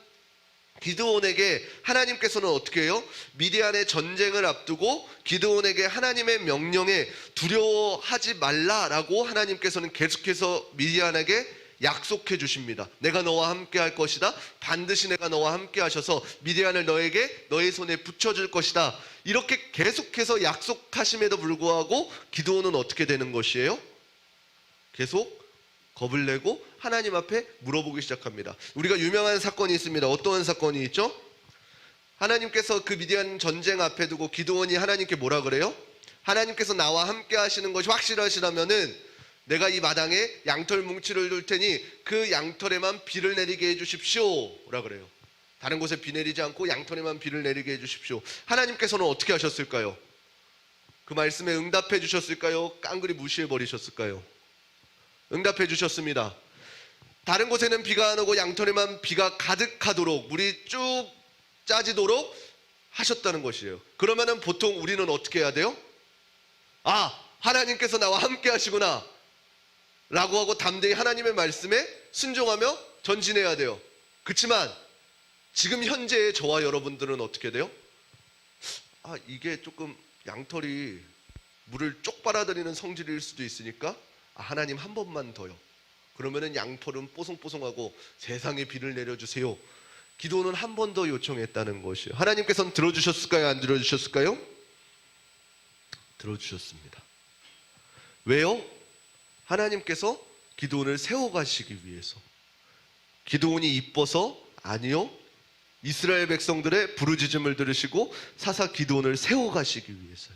기드온에게 하나님께서는 어떻게 해요? 미디안의 전쟁을 앞두고 기드온에게 하나님의 명령에 두려워하지 말라라고 하나님께서는 계속해서 미디안에게 약속해 주십니다. 내가 너와 함께 할 것이다. 반드시 내가 너와 함께 하셔서 미디안을 너의 손에 붙여줄 것이다. 이렇게 계속해서 약속하심에도 불구하고 기드온은 어떻게 되는 것이에요? 계속 겁을 내고 하나님 앞에 물어보기 시작합니다. 우리가 유명한 사건이 있습니다. 어떠한 사건이 있죠? 하나님께서 그 미디안 전쟁 앞에 두고 기드온이 하나님께 뭐라 그래요? 하나님께서 나와 함께 하시는 것이 확실하시다면은 내가 이 마당에 양털 뭉치를 둘 테니 그 양털에만 비를 내리게 해주십시오 라 그래요. 다른 곳에 비 내리지 않고 양털에만 비를 내리게 해주십시오. 하나님께서는 어떻게 하셨을까요? 그 말씀에 응답해 주셨을까요? 깡그리 무시해 버리셨을까요? 응답해 주셨습니다. 다른 곳에는 비가 안 오고 양털에만 비가 가득하도록, 물이 쭉 짜지도록 하셨다는 것이에요. 그러면은 보통 우리는 어떻게 해야 돼요? 하나님께서 나와 함께 하시구나 라고 하고 담대히 하나님의 말씀에 순종하며 전진해야 돼요. 그렇지만 지금 현재의 저와 여러분들은 어떻게 돼요? 이게 조금 양털이 물을 쪽 빨아들이는 성질일 수도 있으니까 하나님 한 번만 더요. 그러면은 양털은 뽀송뽀송하고 세상에 비를 내려주세요. 기도는 한 번 더 요청했다는 것이에요. 하나님께서는 들어주셨을까요? 안 들어주셨을까요? 들어주셨습니다. 왜요? 하나님께서 기드온을 세워가시기 위해서. 기드온이 이뻐서? 아니요. 이스라엘 백성들의 부르짖음을 들으시고 사사 기드온을 세워가시기 위해서요.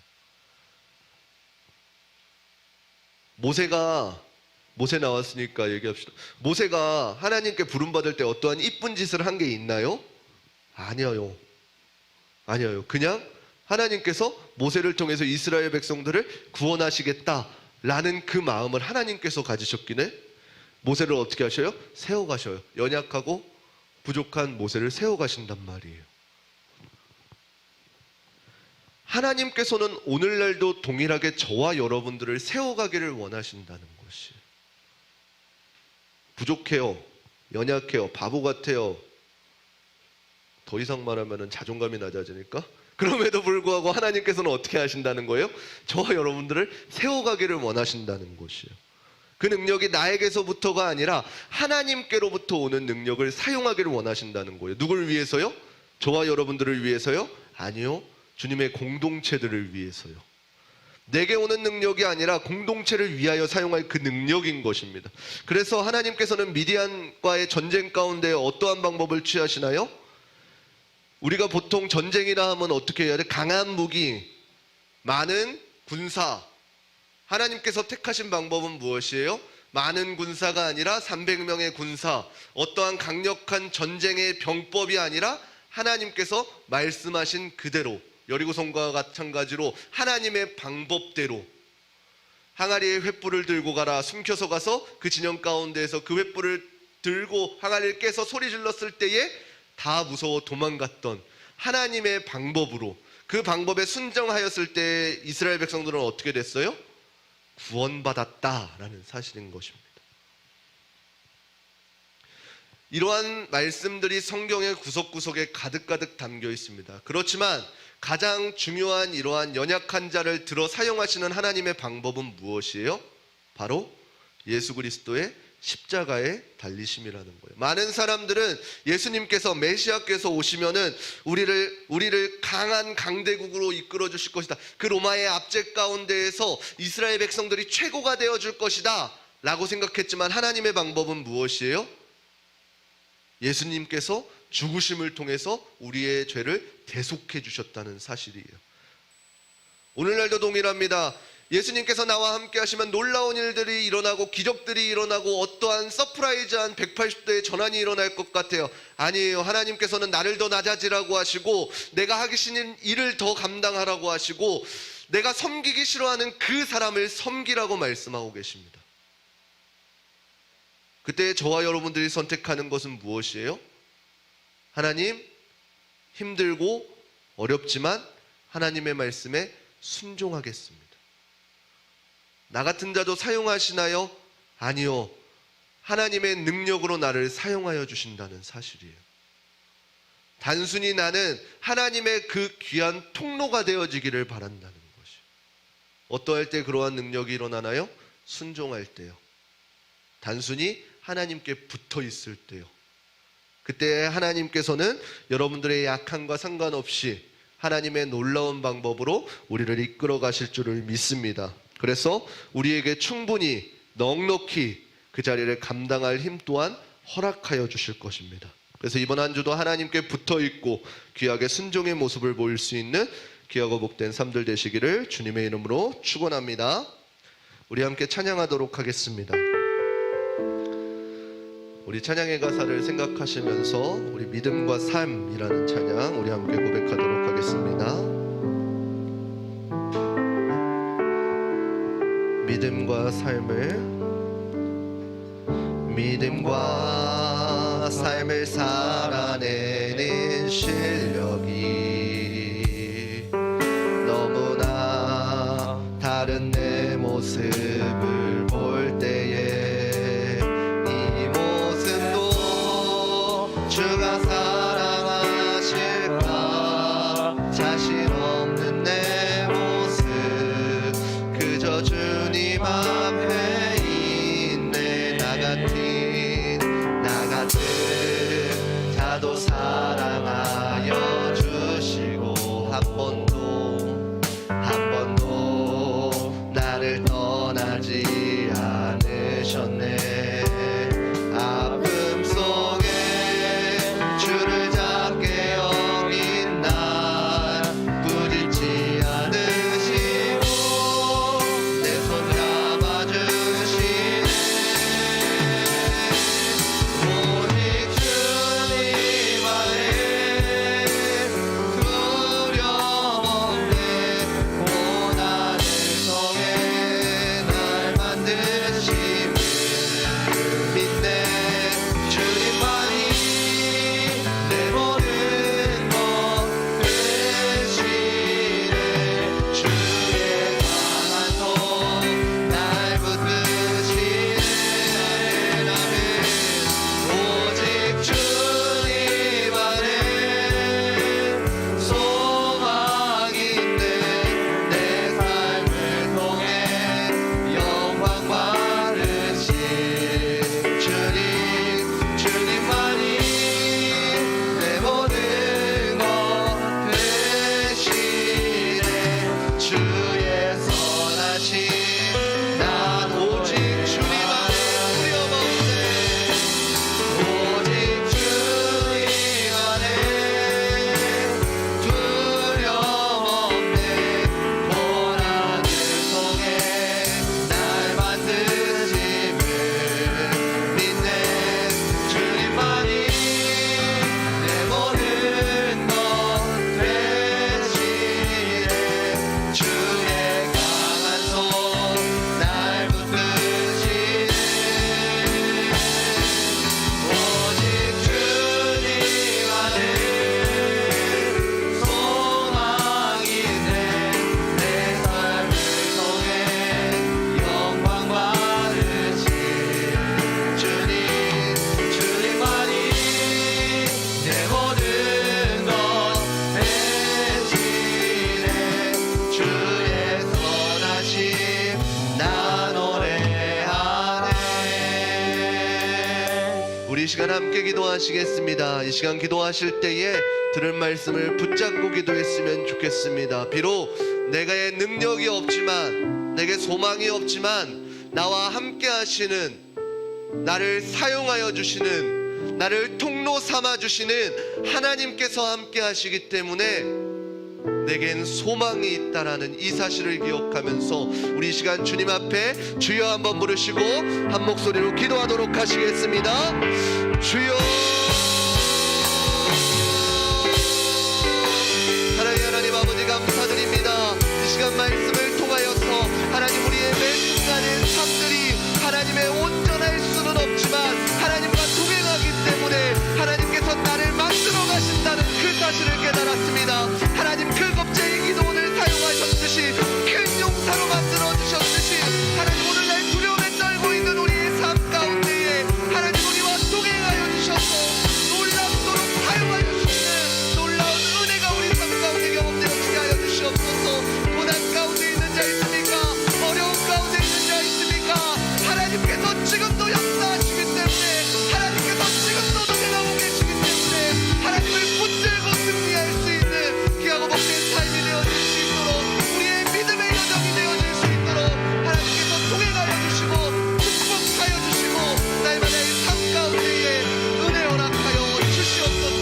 모세 나왔으니까 얘기합시다. 모세가 하나님께 부름받을 때 어떠한 이쁜 짓을 한 게 있나요? 아니에요. 그냥 하나님께서 모세를 통해서 이스라엘 백성들을 구원하시겠다라는 그 마음을 하나님께서 가지셨기에 모세를 어떻게 하셔요? 세워가셔요. 연약하고 부족한 모세를 세워가신단 말이에요. 하나님께서는 오늘날도 동일하게 저와 여러분들을 세워가기를 원하신다는 것이에요. 부족해요. 연약해요. 바보 같아요. 더 이상 말하면 자존감이 낮아지니까. 그럼에도 불구하고 하나님께서는 어떻게 하신다는 거예요? 저와 여러분들을 세워가기를 원하신다는 것이에요. 그 능력이 나에게서부터가 아니라 하나님께로부터 오는 능력을 사용하기를 원하신다는 거예요. 누굴 위해서요? 저와 여러분들을 위해서요? 아니요. 주님의 공동체들을 위해서요. 내게 오는 능력이 아니라 공동체를 위하여 사용할 그 능력인 것입니다. 그래서 하나님께서는 미디안과의 전쟁 가운데 어떠한 방법을 취하시나요? 우리가 보통 전쟁이라 하면 어떻게 해야 돼? 강한 무기, 많은 군사. 하나님께서 택하신 방법은 무엇이에요? 많은 군사가 아니라 300명의 군사. 어떠한 강력한 전쟁의 병법이 아니라 하나님께서 말씀하신 그대로, 여리고성과 마찬가지로 하나님의 방법대로 항아리에 횃불을 들고 가라. 숨겨서 가서 그 진영 가운데에서 그 횃불을 들고 항아리를 깨서 소리 질렀을 때에 다 무서워 도망갔던 하나님의 방법으로, 그 방법에 순종하였을 때 이스라엘 백성들은 어떻게 됐어요? 구원받았다라는 사실인 것입니다. 이러한 말씀들이 성경의 구석구석에 가득가득 담겨 있습니다. 그렇지만 가장 중요한 이러한 연약한 자를 들어 사용하시는 하나님의 방법은 무엇이에요? 바로 예수 그리스도의 십자가에 달리심이라는 거예요. 많은 사람들은 예수님께서, 메시아께서 오시면은 우리를 강한 강대국으로 이끌어 주실 것이다. 그 로마의 압제 가운데에서 이스라엘 백성들이 최고가 되어 줄 것이다 라고 생각했지만 하나님의 방법은 무엇이에요? 예수님께서 죽으심을 통해서 우리의 죄를 대속해 주셨다는 사실이에요. 오늘날도 동일합니다. 예수님께서 나와 함께 하시면 놀라운 일들이 일어나고 기적들이 일어나고 어떠한 서프라이즈한 180도의 전환이 일어날 것 같아요. 아니에요. 하나님께서는 나를 더 낮아지라고 하시고 내가 하기 싫은 일을 더 감당하라고 하시고 내가 섬기기 싫어하는 그 사람을 섬기라고 말씀하고 계십니다. 그때 저와 여러분들이 선택하는 것은 무엇이에요? 하나님, 힘들고 어렵지만 하나님의 말씀에 순종하겠습니다. 나 같은 자도 사용하시나요? 아니요. 하나님의 능력으로 나를 사용하여 주신다는 사실이에요. 단순히 나는 하나님의 그 귀한 통로가 되어지기를 바란다는 것이. 어떠할 때 그러한 능력이 일어나나요? 순종할 때요. 단순히 하나님께 붙어 있을 때요. 그때 하나님께서는 여러분들의 약함과 상관없이 하나님의 놀라운 방법으로 우리를 이끌어 가실 줄을 믿습니다. 그래서 우리에게 충분히 넉넉히 그 자리를 감당할 힘 또한 허락하여 주실 것입니다. 그래서 이번 한 주도 하나님께 붙어 있고 귀하게 순종의 모습을 보일 수 있는 귀하고 복된 삶들 되시기를 주님의 이름으로 축원합니다. 우리 함께 찬양하도록 하겠습니다. 우리 찬양의 가사를 생각하시면서 우리 믿음과 삶이라는 찬양 우리 함께 고백하도록 하겠습니다. 믿음과 삶을 살아내는 실력이 너무나 다른 내 자신 없는 내 모습 그저 주님 앞에 있네. 나 같은 자도 사랑하여 주시고 한 번도 나를 떠나지 않으셨네. 아픔 속에 주를 잡게 여긴 날 부딪지 않으시고 내 손 잡아주시네. 오직 주님 안에 두려움 없네. 고난을 통해 날 만드심을 믿네. 주님만이 내 모든 것 되시네. 주의 강한 손 날 붙드시네. 아멘. 오직 주님 안에 소망이 있네. 내 삶을 통해 영광 받으신 주님만이 내 모든 것 되시네. 주의 선하심 난 오직 주님 안에 두려움 없네. 오직 주님 안에 두려움 없네. 고난을 통해 날 만드심을 믿네. 주님만이 내 모든 것 되시네. 주의 강한 손 날 붙드시네. 오직 주님 안에 소망이 있네. 내 삶을 통해 영광 받으신 주님만이 내 모든 것 되시네. 주의 선하심 나 노래하네. 우리 이 시간 함께 기도하시겠습니다. 이 시간 기도하실 때에 들은 말씀을 붙잡고 기도했으면 좋겠습니다. 비록 내가의 능력이 없지만, 내게 소망이 없지만 나와 함께 하시는, 나를 사용하여 주시는, 나를 통로 삼아 주시는 하나님께서 함께 하시기 때문에 내겐 소망이 있다라는 이 사실을 기억하면서 우리 이 시간 주님 앞에 주여 한번 부르시고 한 목소리로 기도하도록 하시겠습니다. 주여. 사랑의 하나님 아버지 감사드립니다. 이 시간 말씀을 통하여서 하나님 우리의 매 순간의 삶들이 하나님의 온전할 수는 없지만 하나님과 동행하기 때문에 하나님께서 나를 만들어 가신다는 그 사실을 깨달았습니다. 하나님 그 겁제의 기도원을 사용하셨듯이 큰 용사로 만들어 주셨듯이 하나님 오늘날 두려움에 떨고 있는 우리의 삶 가운데에 하나님 우리와 동행하여 주셔서 놀랍도록 사용하여 주시는 놀라운 은혜가 우리 삶 가운데 경험되어지게 하여 주시옵소서. 고난 가운데 있는 자 있습니까? 어려움 가운데 있는 자 있습니까? 하나님께서 지금도 역사하시기 때문에 하나님께서 지금도 동행하고 계시기 때문에 하나님을 붙들고 승리할 수 있는 귀하고 복된 삶이 되어질 수 있도록 우리의 믿음의 여정이 되어질 수 있도록 하나님께서 동행하여 주시고 축복하여 주시고 날마다 이 삶 가운데에 은혜 허락하여 주시옵소서.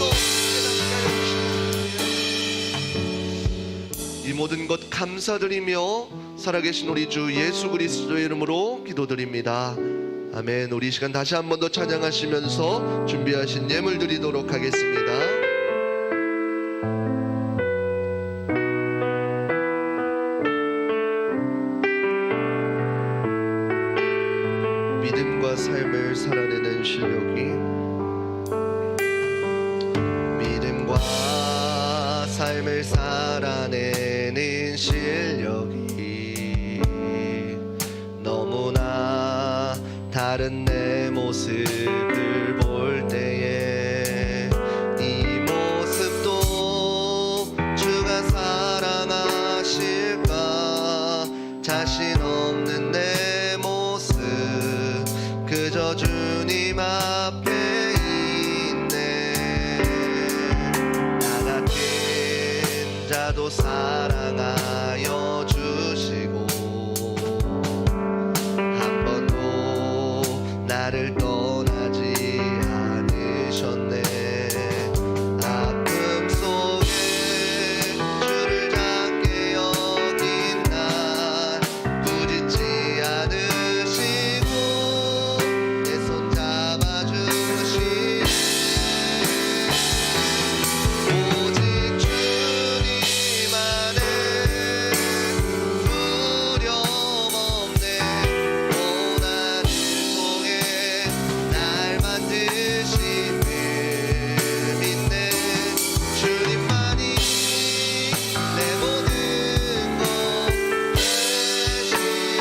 깨닫게 하여 주시옵소서. 이 모든 것 감사드리며 살아계신 우리 주 예수 그리스도의 이름으로 기도드립니다. 아멘. 우리 이 시간 다시 한 번 더 찬양하시면서 준비하신 예물 드리도록 하겠습니다. 믿음과 삶을 살아내는 실력이, 믿음과 삶을 살아내는 실력이 너무나 다른 내 모습을 볼 때에 이 모습도 주가 우리도 사랑하여 주시고 한 번도 나를 떠나지 않으셨네. 아픔 속에 주를 작게 여긴 날 부짓지 않으시고 내 손 잡아주시네. 오직 주님 안에 두려움 없네. 고난을 통해 날 만드신 그 믿네. 주님만이 내 모든 것 되시네.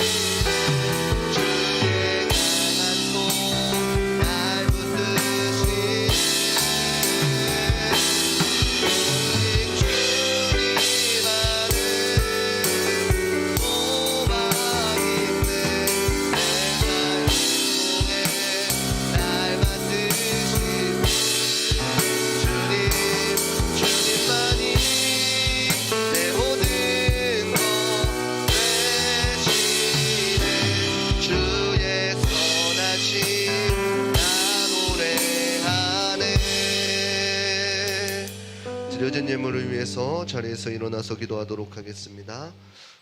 주의 강한 손 날 붙드시네. 오직 주님 안에 소망 있네. 내 삶을 통해 날 만드신 주님만이 내 모든 것 되시네. 주의 선하심 나 노래하네. 드려진 예물을 위해서 자리에서 일어나서 기도하도록 하겠습니다.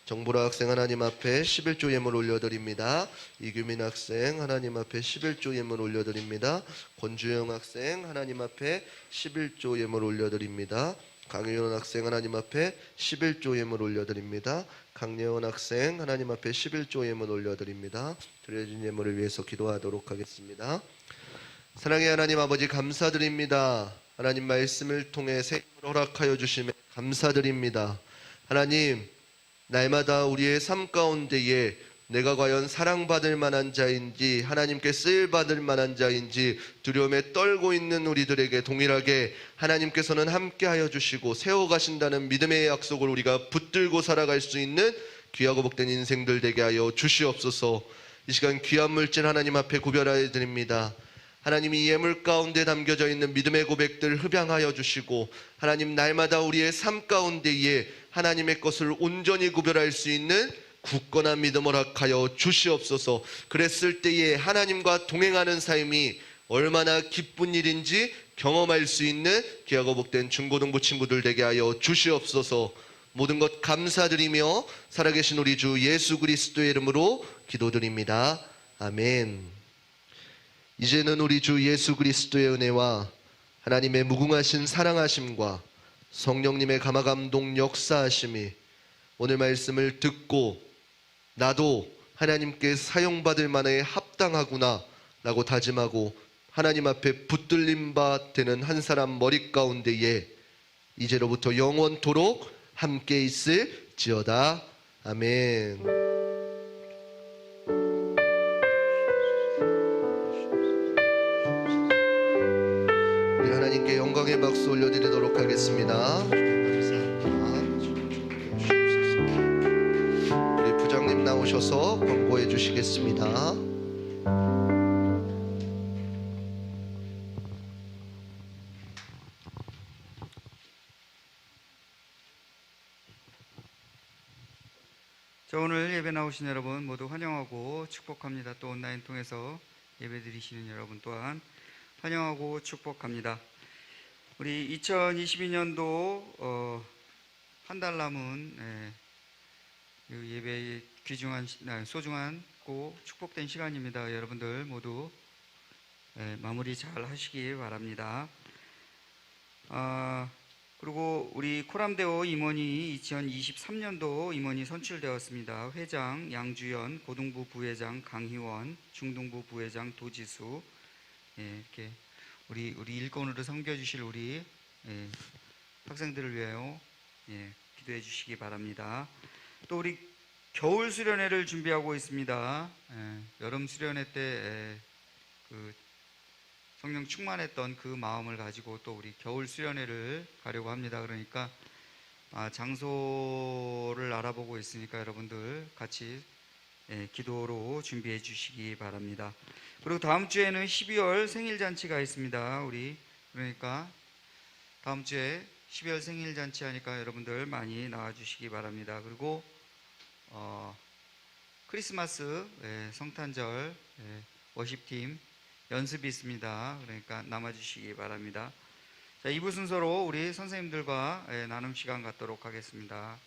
정보라 학생 하나님 앞에 11조 예물 올려드립니다. 이규민 학생 하나님 앞에 11조 예물 올려드립니다. 권주영 학생 하나님 앞에 11조 예물 올려드립니다. 강유원 학생 하나님 앞에 11조 예물 올려드립니다. 강예원 학생 하나님 앞에 11조 예물 올려드립니다. 드려진 예물을 위해서 기도하도록 하겠습니다. 사랑의 하나님 아버지 감사드립니다. 하나님 말씀을 통해 새 힘을 허락하여 주심에 감사드립니다. 하나님 날마다 우리의 삶 가운데에 내가 과연 사랑받을 만한 자인지 하나님께 쓰임받을 만한 자인지 두려움에 떨고 있는 우리들에게 동일하게 하나님께서는 함께하여 주시고 세워가신다는 믿음의 약속을 우리가 붙들고 살아갈 수 있는 귀하고 복된 인생들 되게 하여 주시옵소서. 이 시간 귀한 물질 하나님 앞에 구별하여 드립니다. 하나님이 예물 가운데 담겨져 있는 믿음의 고백들 흡양하여 주시고 하나님 날마다 우리의 삶 가운데에 하나님의 것을 온전히 구별할 수 있는 굳건한 믿음 허락하여 주시옵소서. 그랬을 때에 하나님과 동행하는 삶이 얼마나 기쁜 일인지 경험할 수 있는 귀하고 복된 중고등부 친구들 되게 하여 주시옵소서. 모든 것 감사드리며 살아계신 우리 주 예수 그리스도의 이름으로 기도드립니다. 아멘. 이제는 우리 주 예수 그리스도의 은혜와 하나님의 무궁하신 사랑하심과 성령님의 감화감동 역사하심이 오늘 말씀을 듣고 나도 하나님께 사용받을 만에 합당하구나 라고 다짐하고 하나님 앞에 붙들림 바 되는 한 사람 머리 가운데에 이제로부터 영원토록 함께 있을지어다. 아멘. 하나님께 영광의 박수 올려드리도록 하겠습니다. 우리 부장님 나오셔서 광고해 주시겠습니다. 자, 오늘 예배 나오신 여러분 모두 환영하고 축복합니다. 또 온라인 통해서 예배 드리시는 여러분 또한 환영하고 축복합니다. 우리 2022년도 한 달 남은 예배의 귀중한 소중한 고 축복된 시간입니다. 여러분들 모두 마무리 잘 하시기 바랍니다. 그리고 우리 코람데오 임원이 2023년도 임원이 선출되었습니다. 회장 양주연, 고등부 부회장 강희원, 중등부 부회장 도지수, 이렇게 우리 일꾼으로 섬겨주실 우리 학생들을 위하여 기도해 주시기 바랍니다. 또 우리 겨울 수련회를 준비하고 있습니다. 여름 수련회 때 그 성령 충만했던 그 마음을 가지고 또 우리 겨울 수련회를 가려고 합니다. 그러니까 장소를 알아보고 있으니까 여러분들 같이 기도로 준비해 주시기 바랍니다. 그리고 다음 주에는 12월 생일 잔치가 있습니다. 그러니까 다음 주에 12월 생일 잔치 하니까 여러분들 많이 나와주시기 바랍니다. 그리고 크리스마스 성탄절 워십팀 연습이 있습니다. 그러니까 남아주시기 바랍니다. 자, 2부 순서로 우리 선생님들과 나눔 시간 갖도록 하겠습니다.